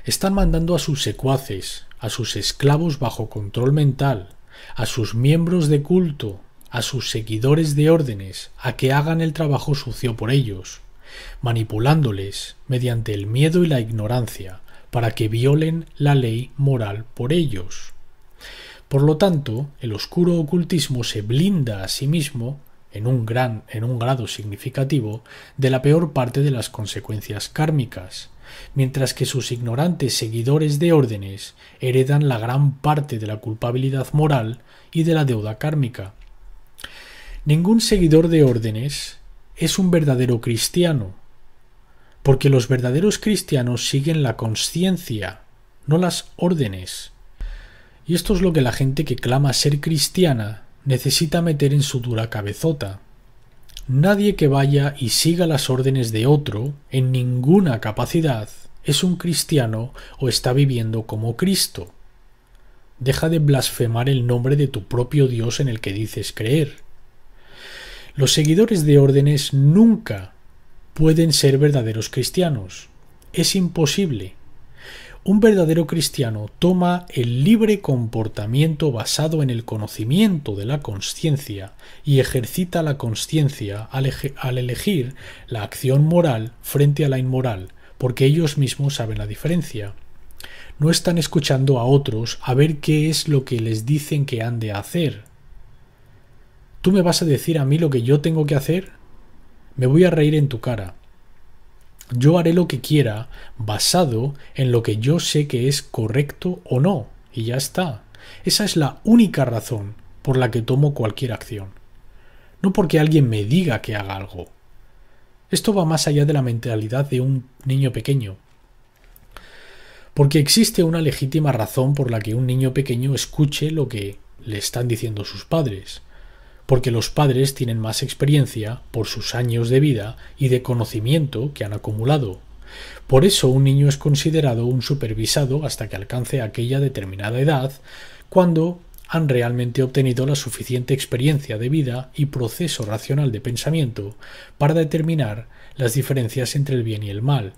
Están mandando a sus secuaces, a sus esclavos bajo control mental, a sus miembros de culto, a sus seguidores de órdenes, a que hagan el trabajo sucio por ellos, manipulándoles mediante el miedo y la ignorancia para que violen la ley moral por ellos. Por lo tanto, el oscuro ocultismo se blinda a sí mismo en un grado significativo de la peor parte de las consecuencias kármicas, mientras que sus ignorantes seguidores de órdenes heredan la gran parte de la culpabilidad moral y de la deuda kármica. Ningún seguidor de órdenes es un verdadero cristiano, porque los verdaderos cristianos siguen la consciencia, no las órdenes. Y esto es lo que la gente que clama ser cristiana necesita meter en su dura cabezota. Nadie que vaya y siga las órdenes de otro, en ninguna capacidad, es un cristiano o está viviendo como Cristo. Deja de blasfemar el nombre de tu propio Dios en el que dices creer. Los seguidores de órdenes nunca pueden ser verdaderos cristianos. Es imposible. Un verdadero cristiano toma el libre comportamiento basado en el conocimiento de la consciencia y ejercita la consciencia al elegir la acción moral frente a la inmoral, porque ellos mismos saben la diferencia. No están escuchando a otros a ver qué es lo que les dicen que han de hacer. ¿Tú me vas a decir a mí lo que yo tengo que hacer? Me voy a reír en tu cara. Yo haré lo que quiera basado en lo que yo sé que es correcto o no, y ya está. Esa es la única razón por la que tomo cualquier acción. No porque alguien me diga que haga algo. Esto va más allá de la mentalidad de un niño pequeño. Porque existe una legítima razón por la que un niño pequeño escuche lo que le están diciendo sus padres. Porque los padres tienen más experiencia por sus años de vida y de conocimiento que han acumulado. Por eso un niño es considerado un supervisado hasta que alcance aquella determinada edad, cuando han realmente obtenido la suficiente experiencia de vida y proceso racional de pensamiento para determinar las diferencias entre el bien y el mal,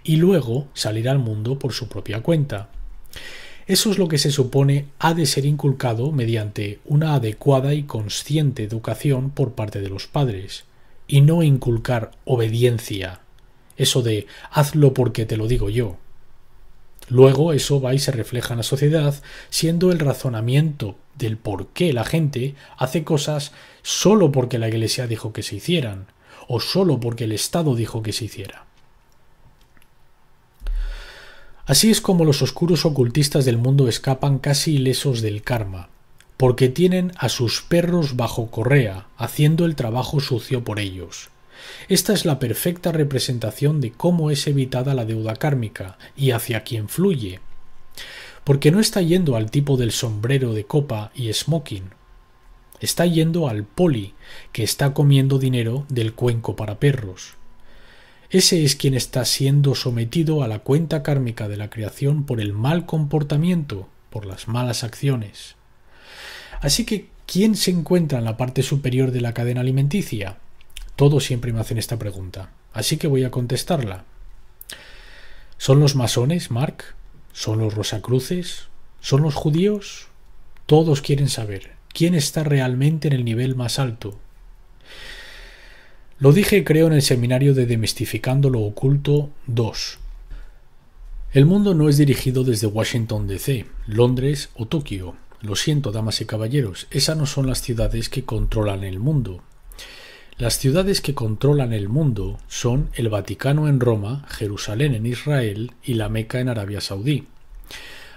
y luego salir al mundo por su propia cuenta. Eso es lo que se supone ha de ser inculcado mediante una adecuada y consciente educación por parte de los padres, y no inculcar obediencia, eso de hazlo porque te lo digo yo. Luego eso va y se refleja en la sociedad, siendo el razonamiento del por qué la gente hace cosas solo porque la Iglesia dijo que se hicieran, o solo porque el Estado dijo que se hiciera. Así es como los oscuros ocultistas del mundo escapan casi ilesos del karma, porque tienen a sus perros bajo correa, haciendo el trabajo sucio por ellos. Esta es la perfecta representación de cómo es evitada la deuda kármica y hacia quién fluye, porque no está yendo al tipo del sombrero de copa y smoking, está yendo al poli, que está comiendo dinero del cuenco para perros. Ese es quien está siendo sometido a la cuenta kármica de la creación por el mal comportamiento, por las malas acciones. Así que, ¿quién se encuentra en la parte superior de la cadena alimenticia? Todos siempre me hacen esta pregunta, así que voy a contestarla. ¿Son los masones, Mark? ¿Son los rosacruces? ¿Son los judíos? Todos quieren saber quién está realmente en el nivel más alto. Lo dije, creo, en el seminario de Demistificando lo Oculto 2. El mundo no es dirigido desde Washington DC, Londres o Tokio. Lo siento, damas y caballeros, esas no son las ciudades que controlan el mundo. Las ciudades que controlan el mundo son el Vaticano en Roma, Jerusalén en Israel y la Meca en Arabia Saudí.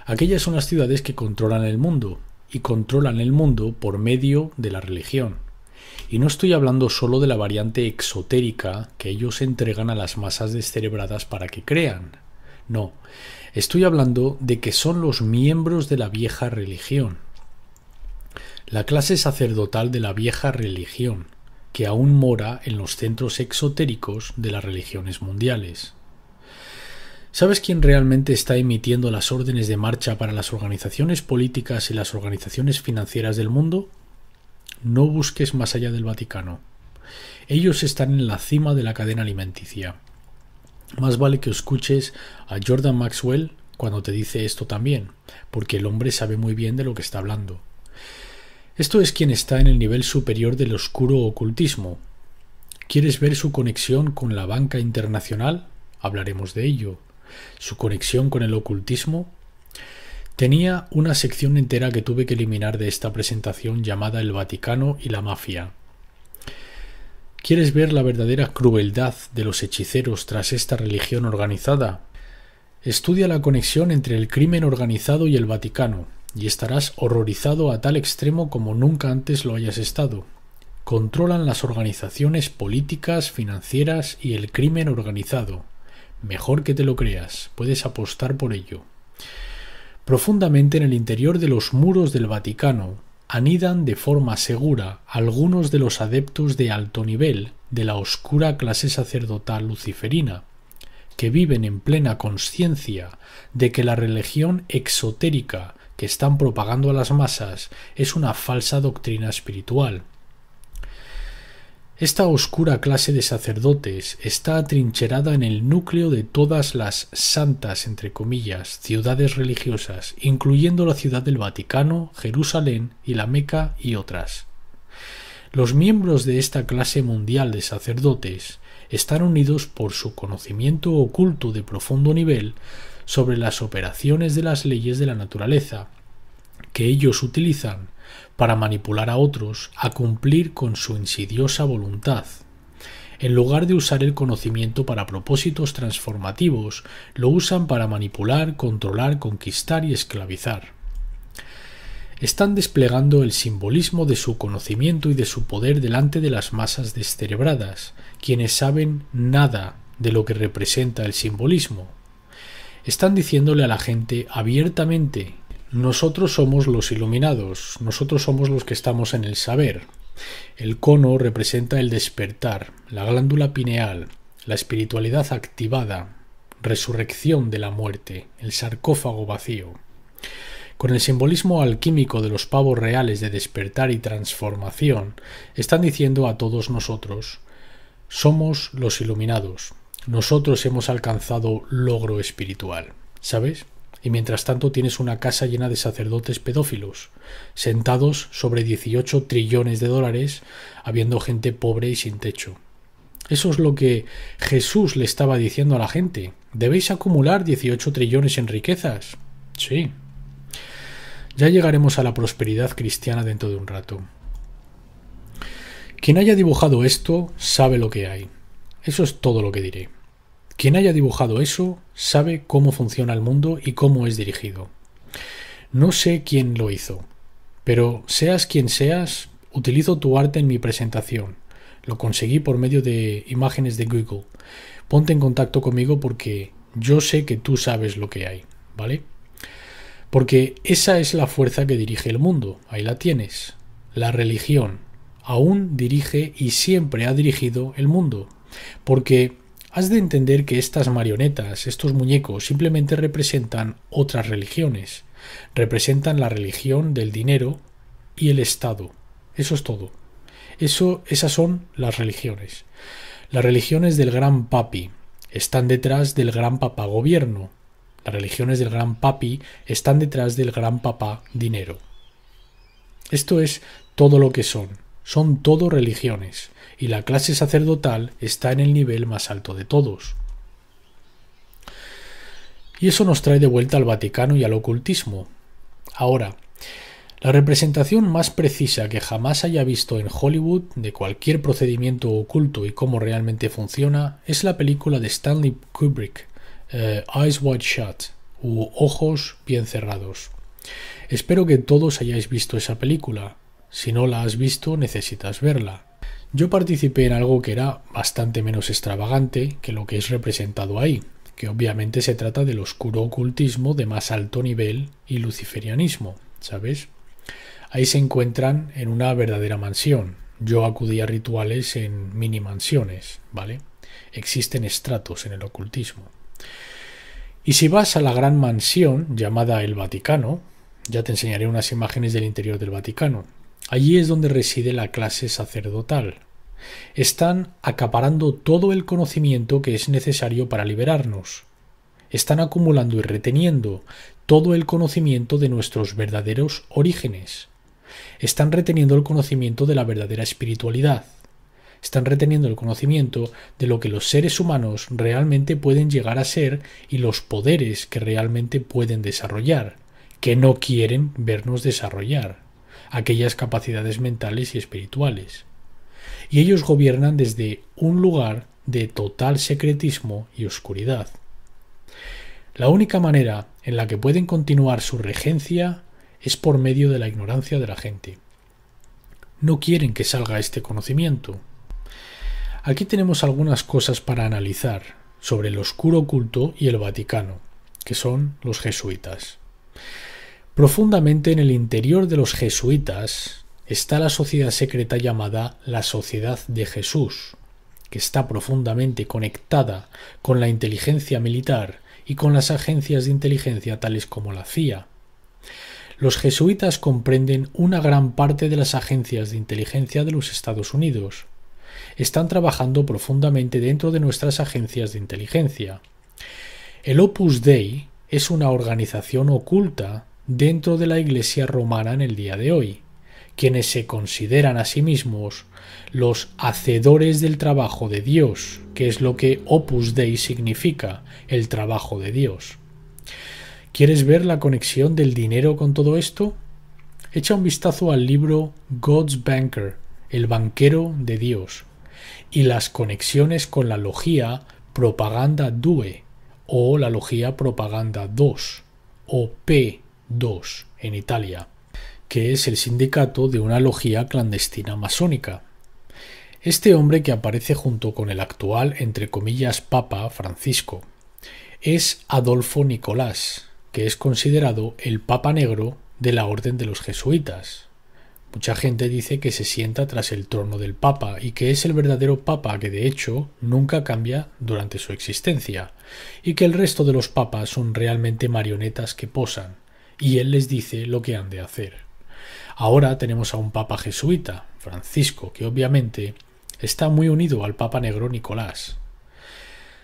Aquellas son las ciudades que controlan el mundo, y controlan el mundo por medio de la religión. Y no estoy hablando solo de la variante exotérica que ellos entregan a las masas descerebradas para que crean. No, estoy hablando de que son los miembros de la vieja religión. La clase sacerdotal de la vieja religión, que aún mora en los centros exotéricos de las religiones mundiales. ¿Sabes quién realmente está emitiendo las órdenes de marcha para las organizaciones políticas y las organizaciones financieras del mundo? No busques más allá del Vaticano. Ellos están en la cima de la cadena alimenticia. Más vale que escuches a Jordan Maxwell cuando te dice esto también, porque el hombre sabe muy bien de lo que está hablando. Esto es quien está en el nivel superior del oscuro ocultismo. ¿Quieres ver su conexión con la banca internacional? Hablaremos de ello. ¿Su conexión con el ocultismo? Tenía una sección entera que tuve que eliminar de esta presentación llamada El Vaticano y la Mafia. ¿Quieres ver la verdadera crueldad de los hechiceros tras esta religión organizada? Estudia la conexión entre el crimen organizado y el Vaticano, y estarás horrorizado a tal extremo como nunca antes lo hayas estado. controlan las organizaciones políticas, financieras y el crimen organizado. Mejor que te lo creas, puedes apostar por ello. Profundamente en el interior de los muros del Vaticano anidan de forma segura algunos de los adeptos de alto nivel de la oscura clase sacerdotal luciferina, que viven en plena consciencia de que la religión exotérica que están propagando a las masas es una falsa doctrina espiritual. Esta oscura clase de sacerdotes está atrincherada en el núcleo de todas las santas, entre comillas, ciudades religiosas, incluyendo la ciudad del Vaticano, Jerusalén y la Meca y otras. Los miembros de esta clase mundial de sacerdotes están unidos por su conocimiento oculto de profundo nivel sobre las operaciones de las leyes de la naturaleza, que ellos utilizan para manipular a otros a cumplir con su insidiosa voluntad. En lugar de usar el conocimiento para propósitos transformativos, lo usan para manipular, controlar, conquistar y esclavizar. Están desplegando el simbolismo de su conocimiento y de su poder delante de las masas descerebradas, quienes saben nada de lo que representa el simbolismo. Están diciéndole a la gente abiertamente: nosotros somos los iluminados, nosotros somos los que estamos en el saber. El cono representa el despertar, la glándula pineal, la espiritualidad activada, resurrección de la muerte, el sarcófago vacío. Con el simbolismo alquímico de los pavos reales de despertar y transformación, están diciendo a todos nosotros: somos los iluminados, nosotros hemos alcanzado logro espiritual, ¿sabes? Y mientras tanto tienes una casa llena de sacerdotes pedófilos, sentados sobre 18 trillones de dólares, habiendo gente pobre y sin techo. Eso es lo que Jesús le estaba diciendo a la gente. ¿Debéis acumular 18 trillones en riquezas? Sí. Ya llegaremos a la prosperidad cristiana dentro de un rato. Quien haya dibujado esto sabe lo que hay. Eso es todo lo que diré. Quien haya dibujado eso sabe cómo funciona el mundo y cómo es dirigido. No sé quién lo hizo, pero seas quien seas, utilizo tu arte en mi presentación. Lo conseguí por medio de imágenes de Google. Ponte en contacto conmigo porque yo sé que tú sabes lo que hay, ¿vale? Porque esa es la fuerza que dirige el mundo. Ahí la tienes. La religión aún dirige y siempre ha dirigido el mundo. Porque has de entender que estas marionetas, estos muñecos, simplemente representan otras religiones. Representan la religión del dinero y el Estado. Eso es todo. Esas son las religiones. Las religiones del Gran Papi están detrás del Gran Papá Gobierno. Las religiones del Gran Papi están detrás del Gran Papá Dinero. Esto es todo lo que son. Son todo religiones. Y la clase sacerdotal está en el nivel más alto de todos. Y eso nos trae de vuelta al Vaticano y al ocultismo. Ahora, la representación más precisa que jamás haya visto en Hollywood de cualquier procedimiento oculto y cómo realmente funciona es la película de Stanley Kubrick, Eyes Wide Shut, u Ojos Bien Cerrados. Espero que todos hayáis visto esa película. Si no la has visto, necesitas verla. Yo participé en algo que era bastante menos extravagante que lo que es representado ahí, que obviamente se trata del oscuro ocultismo de más alto nivel y luciferianismo, ¿sabes? Ahí se encuentran en una verdadera mansión. Yo acudí a rituales en mini mansiones, ¿vale? Existen estratos en el ocultismo. Y si vas a la gran mansión llamada el Vaticano, ya te enseñaré unas imágenes del interior del Vaticano. Allí es donde reside la clase sacerdotal. Están acaparando todo el conocimiento que es necesario para liberarnos. Están acumulando y reteniendo todo el conocimiento de nuestros verdaderos orígenes. Están reteniendo el conocimiento de la verdadera espiritualidad. Están reteniendo el conocimiento de lo que los seres humanos realmente pueden llegar a ser y los poderes que realmente pueden desarrollar, que no quieren vernos desarrollar. Aquellas capacidades mentales y espirituales. Y ellos gobiernan desde un lugar de total secretismo y oscuridad. La única manera en la que pueden continuar su regencia es por medio de la ignorancia de la gente. no quieren que salga este conocimiento. Aquí tenemos algunas cosas para analizar sobre el oscuro culto y el Vaticano, que son los jesuitas. Profundamente en el interior de los jesuitas está la sociedad secreta llamada la Sociedad de Jesús, que está profundamente conectada con la inteligencia militar y con las agencias de inteligencia tales como la CIA. Los jesuitas comprenden una gran parte de las agencias de inteligencia de los Estados Unidos. Están trabajando profundamente dentro de nuestras agencias de inteligencia. El Opus Dei es una organización oculta dentro de la Iglesia romana en el día de hoy, quienes se consideran a sí mismos los hacedores del trabajo de Dios, que es lo que Opus Dei significa, el trabajo de Dios. ¿Quieres ver la conexión del dinero con todo esto? Echa un vistazo al libro God's Banker, el banquero de Dios, y las conexiones con la logía Propaganda Due, o la logía Propaganda 2, o P2 en Italia, que es el sindicato de una logía clandestina masónica. Este hombre, que aparece junto con el actual, entre comillas, Papa Francisco, es Adolfo Nicolás, que es considerado el Papa Negro de la Orden de los Jesuitas. Mucha gente dice que se sienta tras el trono del Papa y que es el verdadero Papa, que de hecho nunca cambia durante su existencia, y que el resto de los papas son realmente marionetas que posan, y él les dice lo que han de hacer. Ahora tenemos a un Papa jesuita, Francisco, que obviamente está muy unido al Papa Negro Nicolás.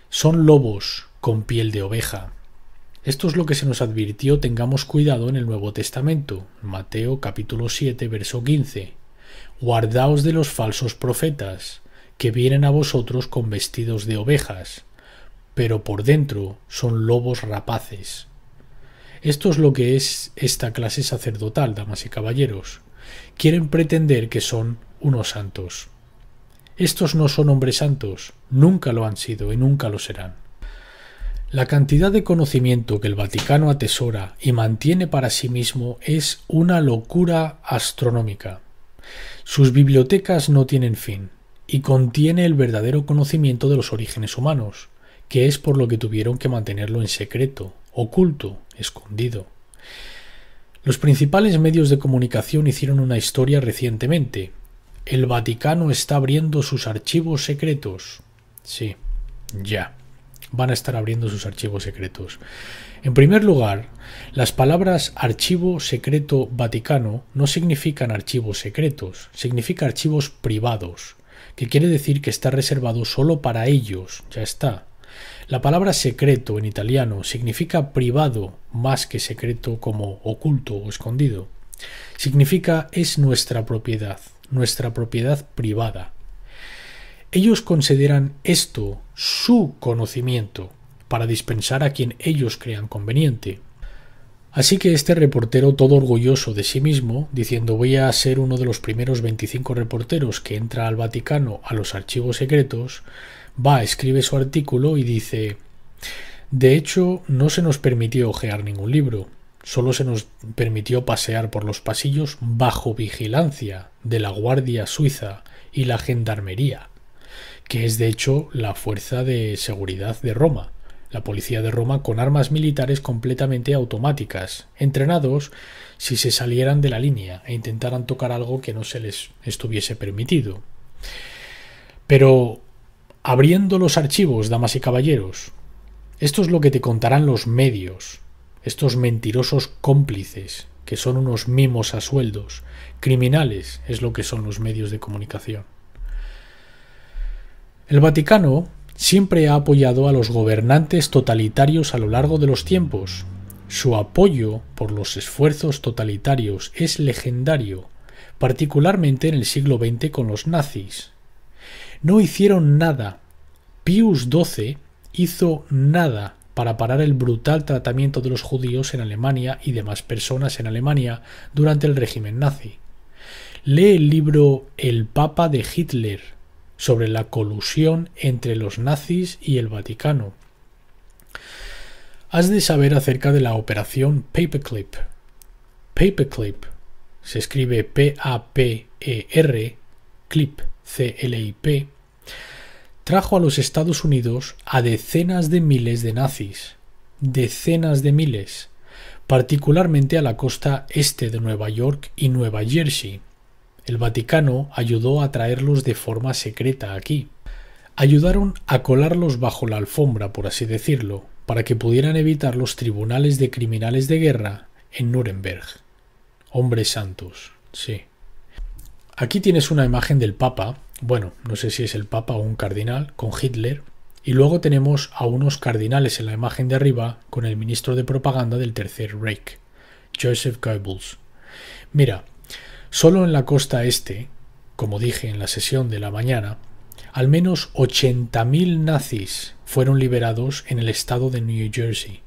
Son lobos con piel de oveja. Esto es lo que se nos advirtió tengamos cuidado en el Nuevo Testamento, Mateo capítulo 7, verso 15. Guardaos de los falsos profetas, que vienen a vosotros con vestidos de ovejas, pero por dentro son lobos rapaces. Esto es lo que es esta clase sacerdotal, damas y caballeros. Quieren pretender que son unos santos. Estos no son hombres santos, nunca lo han sido y nunca lo serán. La cantidad de conocimiento que el Vaticano atesora y mantiene para sí mismo es una locura astronómica. Sus bibliotecas no tienen fin y contiene el verdadero conocimiento de los orígenes humanos, que es por lo que tuvieron que mantenerlo en secreto, oculto, escondido. Los principales medios de comunicación hicieron una historia recientemente. El Vaticano está abriendo sus archivos secretos. Sí, ya. Van a estar abriendo sus archivos secretos. En primer lugar, las palabras archivo secreto Vaticano no significan archivos secretos, significa archivos privados, que quiere decir que está reservado solo para ellos, ya está. La palabra secreto en italiano significa privado más que secreto como oculto o escondido. Significa es nuestra propiedad privada. Ellos consideran esto su conocimiento para dispensar a quien ellos crean conveniente. Así que este reportero, todo orgulloso de sí mismo, diciendo voy a ser uno de los primeros 25 reporteros que entra al Vaticano a los archivos secretos, escribe su artículo y dice: de hecho, no se nos permitió hojear ningún libro, solo se nos permitió pasear por los pasillos bajo vigilancia de la Guardia Suiza y la Gendarmería, que es de hecho la fuerza de seguridad de Roma, la policía de Roma, con armas militares completamente automáticas, entrenados si se salieran de la línea e intentaran tocar algo que no se les estuviese permitido. Pero, abriendo los archivos, damas y caballeros, esto es lo que te contarán los medios, estos mentirosos cómplices, que son unos mimos a sueldos, criminales es lo que son los medios de comunicación. El Vaticano siempre ha apoyado a los gobernantes totalitarios a lo largo de los tiempos. Su apoyo por los esfuerzos totalitarios es legendario, particularmente en el siglo XX con los nazis. No hicieron nada. Pius XII hizo nada para parar el brutal tratamiento de los judíos en Alemania y demás personas en Alemania durante el régimen nazi. Lee el libro El Papa de Hitler sobre la colusión entre los nazis y el Vaticano. Has de saber acerca de la operación Paperclip. Paperclip se escribe P-A-P-E-R-C-L-I-P, CLIP, CLIP, trajo a los Estados Unidos a decenas de miles de nazis, decenas de miles, particularmente a la costa este de Nueva York y Nueva Jersey. El Vaticano ayudó a traerlos de forma secreta aquí. Ayudaron a colarlos bajo la alfombra, por así decirlo, para que pudieran evitar los tribunales de criminales de guerra en Nuremberg. Hombres santos, sí. Aquí tienes una imagen del Papa, bueno, no sé si es el Papa o un cardinal, con Hitler, y luego tenemos a unos cardinales en la imagen de arriba con el ministro de propaganda del Tercer Reich, Joseph Goebbels. Mira, solo en la costa este, como dije en la sesión de la mañana, al menos 80.000 nazis fueron liberados en el estado de New Jersey,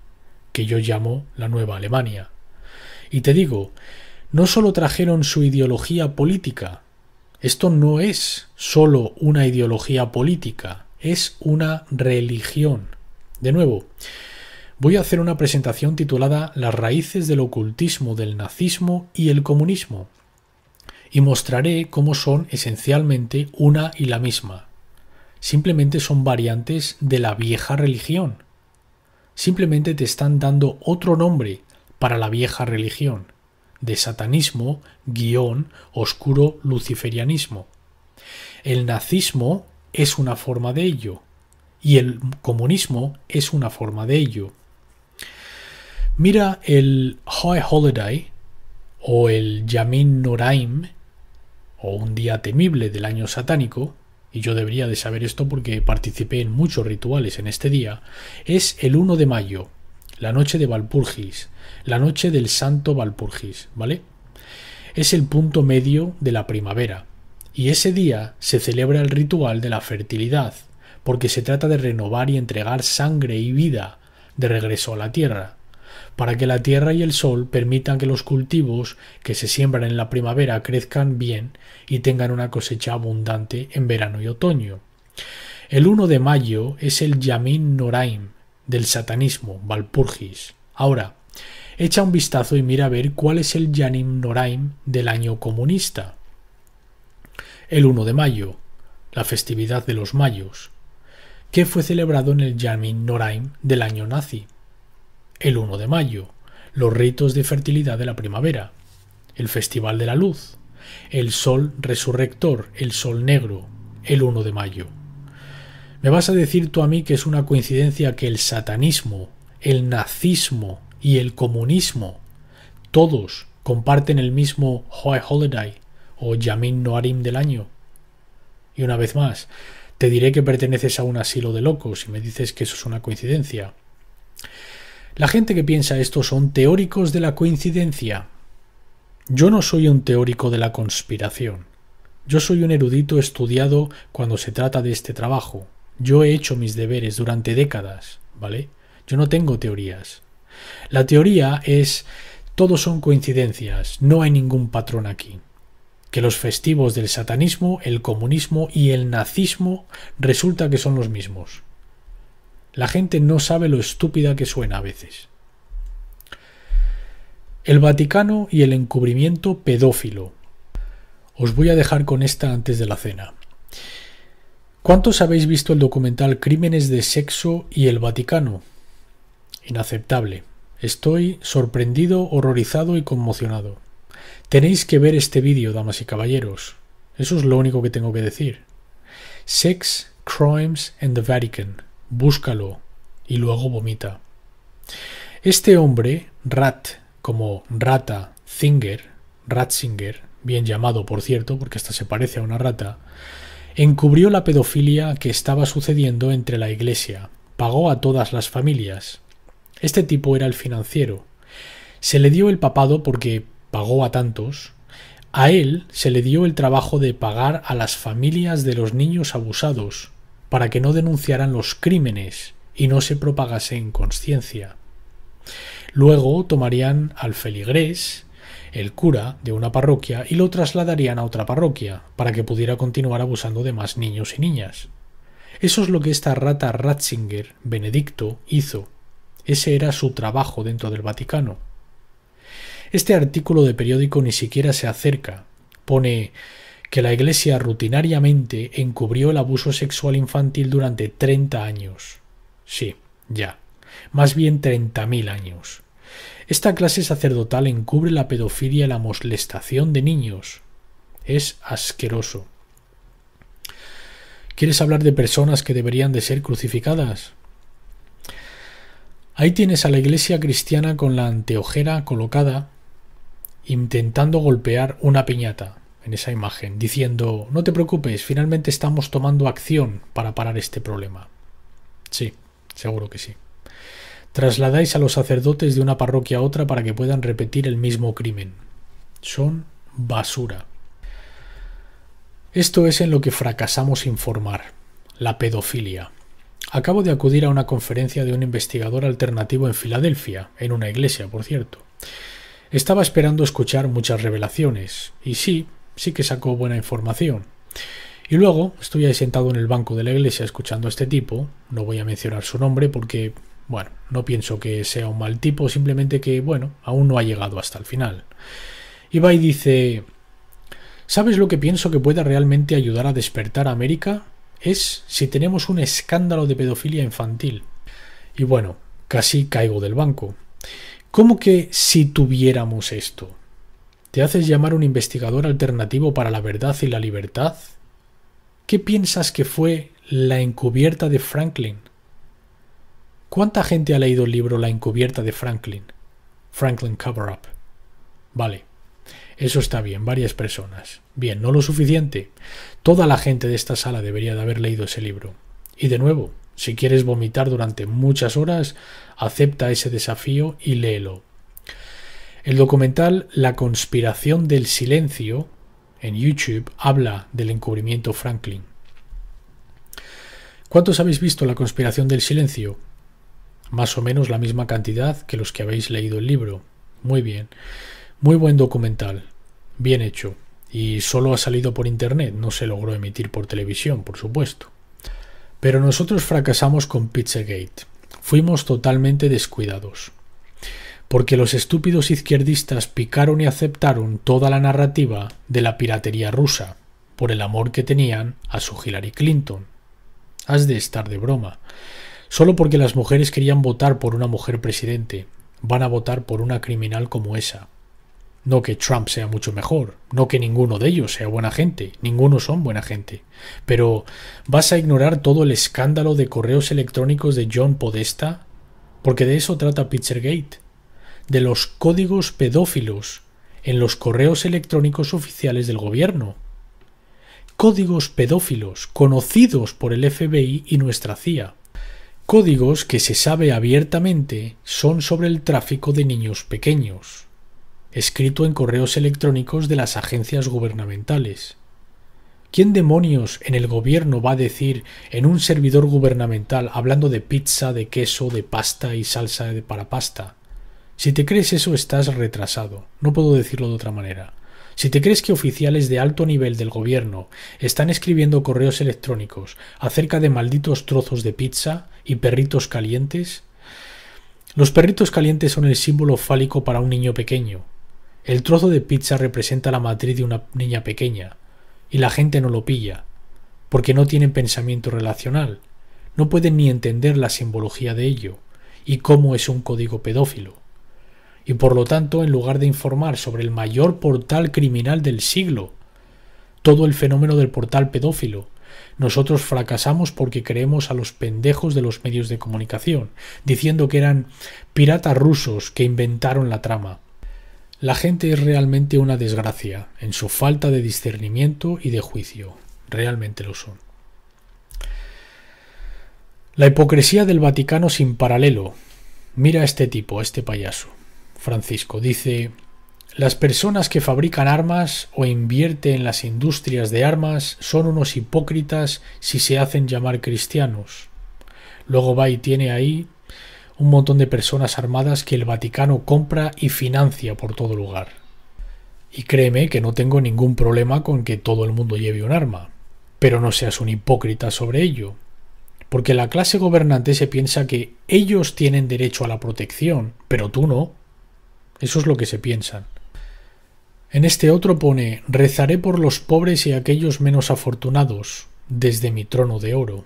que yo llamo la Nueva Alemania. Y te digo, no solo trajeron su ideología política, esto no es solo una ideología política, es una religión. De nuevo, voy a hacer una presentación titulada Las raíces del ocultismo del nazismo y el comunismo, y mostraré cómo son esencialmente una y la misma. Simplemente son variantes de la vieja religión. Simplemente te están dando otro nombre para la vieja religión, de satanismo / oscuro luciferianismo. El nazismo es una forma de ello, y el comunismo es una forma de ello. Mira el High Holiday, o el Yamin Noraim, o un día temible del año satánico, y yo debería de saber esto porque participé en muchos rituales en este día, es el 1 de mayo, la noche de Walpurgis, la noche del santo Walpurgis, ¿vale? Es el punto medio de la primavera, y ese día se celebra el ritual de la fertilidad, porque se trata de renovar y entregar sangre y vida de regreso a la tierra, para que la tierra y el sol permitan que los cultivos que se siembran en la primavera crezcan bien y tengan una cosecha abundante en verano y otoño. El 1 de mayo es el Yamin Noraim del satanismo, Walpurgis. Ahora, echa un vistazo y mira a ver cuál es el Yamin Noraim del año comunista. El 1 de mayo, la festividad de los mayos. ¿Qué fue celebrado en el Yamin Noraim del año nazi? El 1 de mayo, los ritos de fertilidad de la primavera, el Festival de la Luz, el Sol Resurrector, el Sol Negro, el 1 de mayo. ¿Me vas a decir tú a mí que es una coincidencia que el satanismo, el nazismo y el comunismo todos comparten el mismo High Holiday o Yamin Noraim del año? Y una vez más, te diré que perteneces a un asilo de locos si me dices que eso es una coincidencia. La gente que piensa esto son teóricos de la coincidencia. Yo no soy un teórico de la conspiración. Yo soy un erudito estudiado cuando se trata de este trabajo. Yo he hecho mis deberes durante décadas, ¿vale? Yo no tengo teorías. La teoría es, todos son coincidencias, no hay ningún patrón aquí. Que los festivos del satanismo, el comunismo y el nazismo resulta que son los mismos. La gente no sabe lo estúpida que suena a veces. El Vaticano y el encubrimiento pedófilo. Os voy a dejar con esta antes de la cena. ¿Cuántos habéis visto el documental Crímenes de Sexo y el Vaticano? Inaceptable. Estoy sorprendido, horrorizado y conmocionado. Tenéis que ver este vídeo, damas y caballeros. Eso es lo único que tengo que decir. Sex, Crimes and the Vatican. Búscalo y luego vomita. Este hombre, Rat, como rata, Ratzinger, bien llamado por cierto, porque hasta se parece a una rata, encubrió la pedofilia que estaba sucediendo entre la Iglesia, pagó a todas las familias. Este tipo era el financiero. Se le dio el papado porque pagó a tantos. A él se le dio el trabajo de pagar a las familias de los niños abusados, para que no denunciaran los crímenes y no se propagase en consciencia. Luego tomarían al feligrés, el cura de una parroquia, y lo trasladarían a otra parroquia, para que pudiera continuar abusando de más niños y niñas. Eso es lo que esta rata Ratzinger, Benedicto, hizo. Ese era su trabajo dentro del Vaticano. Este artículo de periódico ni siquiera se acerca. Pone: que la Iglesia rutinariamente encubrió el abuso sexual infantil durante 30 años. Sí, ya. Más bien 30.000 años. Esta clase sacerdotal encubre la pedofilia y la molestación de niños. Es asqueroso. ¿Quieres hablar de personas que deberían de ser crucificadas? Ahí tienes a la iglesia cristiana con la anteojera colocada, intentando golpear una piñata en esa imagen, diciendo: no te preocupes, finalmente estamos tomando acción para parar este problema. Sí, seguro que sí. Trasladáis a los sacerdotes de una parroquia a otra para que puedan repetir el mismo crimen. Son basura. Esto es en lo que fracasamos informar: la pedofilia. Acabo de acudir a una conferencia de un investigador alternativo en Filadelfia, en una iglesia, por cierto. Estaba esperando escuchar muchas revelaciones, y sí que sacó buena información. Y luego estoy ahí sentado en el banco de la iglesia escuchando a este tipo. No voy a mencionar su nombre porque, bueno, no pienso que sea un mal tipo, simplemente que, bueno, aún no ha llegado hasta el final. Y va y dice: ¿sabes lo que pienso que pueda realmente ayudar a despertar a América? Es si tenemos un escándalo de pedofilia infantil. Y bueno, casi caigo del banco. ¿Cómo que si tuviéramos esto? ¿Te haces llamar un investigador alternativo para la verdad y la libertad? ¿Qué piensas que fue La encubierta de Franklin? ¿Cuánta gente ha leído el libro La encubierta de Franklin? Franklin Cover Up. Vale. Eso está bien, varias personas. Bien, no lo suficiente. Toda la gente de esta sala debería de haber leído ese libro. Y de nuevo, si quieres vomitar durante muchas horas, acepta ese desafío y léelo. El documental La conspiración del silencio en YouTube habla del encubrimiento Franklin. ¿Cuántos habéis visto La conspiración del silencio? Más o menos la misma cantidad que los que habéis leído el libro. Muy bien. Muy buen documental, bien hecho, y solo ha salido por internet, no se logró emitir por televisión, por supuesto. Pero nosotros fracasamos con Pizzagate, fuimos totalmente descuidados, porque los estúpidos izquierdistas picaron y aceptaron toda la narrativa de la piratería rusa, por el amor que tenían a su Hillary Clinton. Has de estar de broma. Solo porque las mujeres querían votar por una mujer presidente, van a votar por una criminal como esa. No que Trump sea mucho mejor, no que ninguno de ellos sea buena gente, ninguno son buena gente. Pero ¿vas a ignorar todo el escándalo de correos electrónicos de John Podesta? Porque de eso trata Pizzagate, de los códigos pedófilos en los correos electrónicos oficiales del gobierno. Códigos pedófilos conocidos por el FBI y nuestra CIA. Códigos que se sabe abiertamente son sobre el tráfico de niños pequeños, escrito en correos electrónicos de las agencias gubernamentales. ¿Quién demonios en el gobierno va a decir en un servidor gubernamental hablando de pizza, de queso, de pasta y salsa para pasta? Si te crees eso estás retrasado, no puedo decirlo de otra manera. Si te crees que oficiales de alto nivel del gobierno están escribiendo correos electrónicos acerca de malditos trozos de pizza y perritos calientes, los perritos calientes son el símbolo fálico para un niño pequeño. El trozo de pizza representa la matriz de una niña pequeña, y la gente no lo pilla, porque no tienen pensamiento relacional, no pueden ni entender la simbología de ello, y cómo es un código pedófilo. Y por lo tanto, en lugar de informar sobre el mayor portal criminal del siglo, todo el fenómeno del portal pedófilo, nosotros fracasamos porque creemos a los pendejos de los medios de comunicación, diciendo que eran piratas rusos que inventaron la trama. La gente es realmente una desgracia en su falta de discernimiento y de juicio. Realmente lo son. La hipocresía del Vaticano sin paralelo. Mira a este tipo, a este payaso. Francisco dice: las personas que fabrican armas o invierten en las industrias de armas son unos hipócritas si se hacen llamar cristianos. Luego va y tiene ahí un montón de personas armadas que el Vaticano compra y financia por todo lugar. Y créeme que no tengo ningún problema con que todo el mundo lleve un arma, pero no seas un hipócrita sobre ello, porque la clase gobernante se piensa que ellos tienen derecho a la protección, pero tú no. Eso es lo que se piensan. En este otro pone: rezaré por los pobres y aquellos menos afortunados, desde mi trono de oro.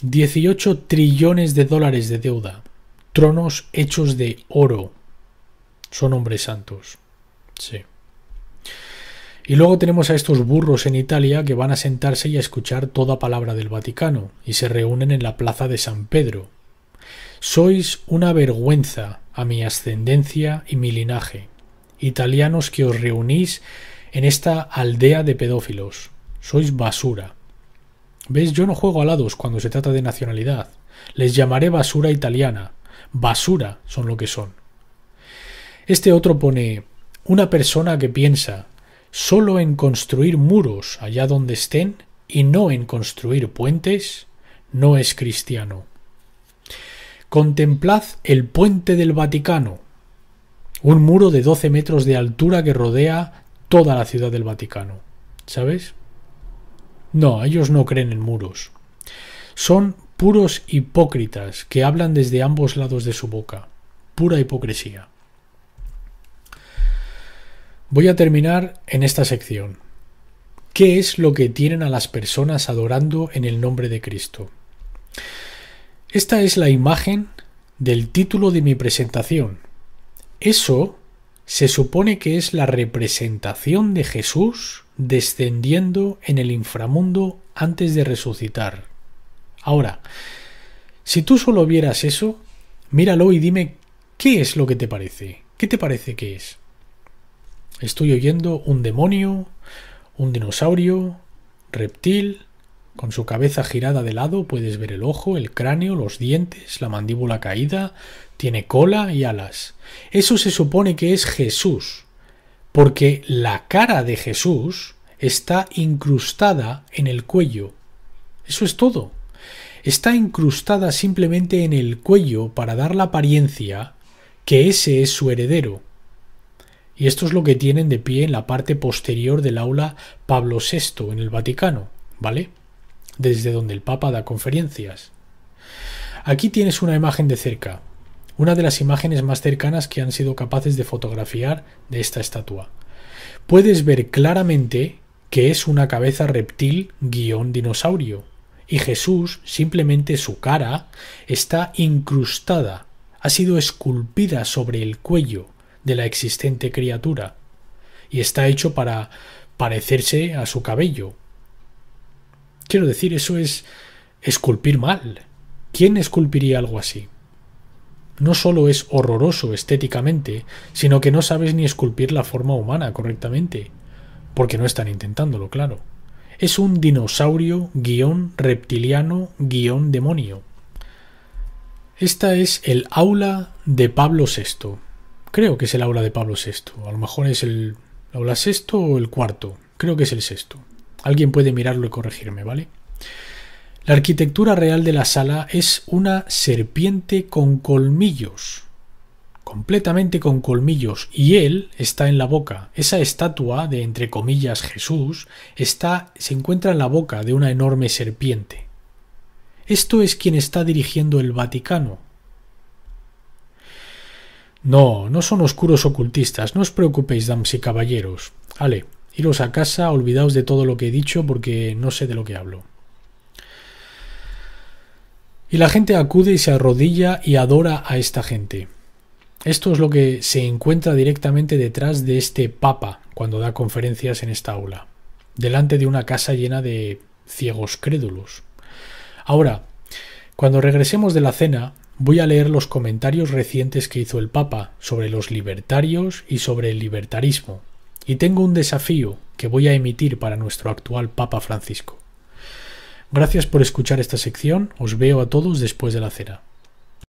18 trillones de dólares de deuda. Tronos hechos de oro. Son hombres santos. Sí. Y luego tenemos a estos burros en Italia que van a sentarse y a escuchar toda palabra del Vaticano y se reúnen en la plaza de San Pedro. Sois una vergüenza a mi ascendencia y mi linaje, italianos que os reunís en esta aldea de pedófilos. Sois basura. ¿Ves? Yo no juego alados cuando se trata de nacionalidad. Les llamaré basura italiana. Basura son lo que son. Este otro pone: una persona que piensa solo en construir muros allá donde estén y no en construir puentes, no es cristiano. Contemplad el puente del Vaticano, un muro de 12 metros de altura que rodea toda la ciudad del Vaticano. ¿Sabes? No, ellos no creen en muros. Son puros hipócritas que hablan desde ambos lados de su boca. Pura hipocresía. Voy a terminar en esta sección. ¿Qué es lo que tienen a las personas adorando en el nombre de Cristo? Esta es la imagen del título de mi presentación. Eso se supone que es la representación de Jesús descendiendo en el inframundo antes de resucitar. Ahora, si tú solo vieras eso, míralo y dime qué es lo que te parece. ¿Qué te parece que es? Estoy oyendo un demonio, un dinosaurio, reptil, con su cabeza girada de lado, puedes ver el ojo, el cráneo, los dientes, la mandíbula caída, tiene cola y alas. Eso se supone que es Jesús, porque la cara de Jesús está incrustada en el cuello. Eso es todo. Está incrustada simplemente en el cuello para dar la apariencia que ese es su heredero. Y esto es lo que tienen de pie en la parte posterior del aula Pablo VI en el Vaticano, ¿vale? Desde donde el Papa da conferencias. Aquí tienes una imagen de cerca, una de las imágenes más cercanas que han sido capaces de fotografiar de esta estatua. Puedes ver claramente que es una cabeza reptil guión dinosaurio, y Jesús, simplemente su cara, está incrustada, ha sido esculpida sobre el cuello de la existente criatura, y está hecho para parecerse a su cabello. Quiero decir, eso es esculpir mal. ¿Quién esculpiría algo así? No solo es horroroso estéticamente, sino que no sabes ni esculpir la forma humana correctamente, porque no están intentándolo, claro. Es un dinosaurio guión reptiliano guión demonio. Esta es el aula de Pablo VI. Creo que es el aula de Pablo VI. A lo mejor es el aula sexto o el cuarto. Creo que es el sexto. Alguien puede mirarlo y corregirme, ¿vale? La arquitectura real de la sala es una serpiente con colmillos. Completamente con colmillos. Y él está en la boca. Esa estatua de, entre comillas, Jesús, se encuentra en la boca de una enorme serpiente. Esto es quien está dirigiendo el Vaticano. No, no son oscuros ocultistas, no os preocupéis, damas y caballeros. Vale, iros a casa, olvidaos de todo lo que he dicho porque no sé de lo que hablo. Y la gente acude y se arrodilla y adora a esta gente. Esto es lo que se encuentra directamente detrás de este papa cuando da conferencias en esta aula, delante de una casa llena de ciegos crédulos. Ahora, cuando regresemos de la cena, voy a leer los comentarios recientes que hizo el Papa sobre los libertarios y sobre el libertarismo, y tengo un desafío que voy a emitir para nuestro actual Papa Francisco. Gracias por escuchar esta sección, os veo a todos después de la cena.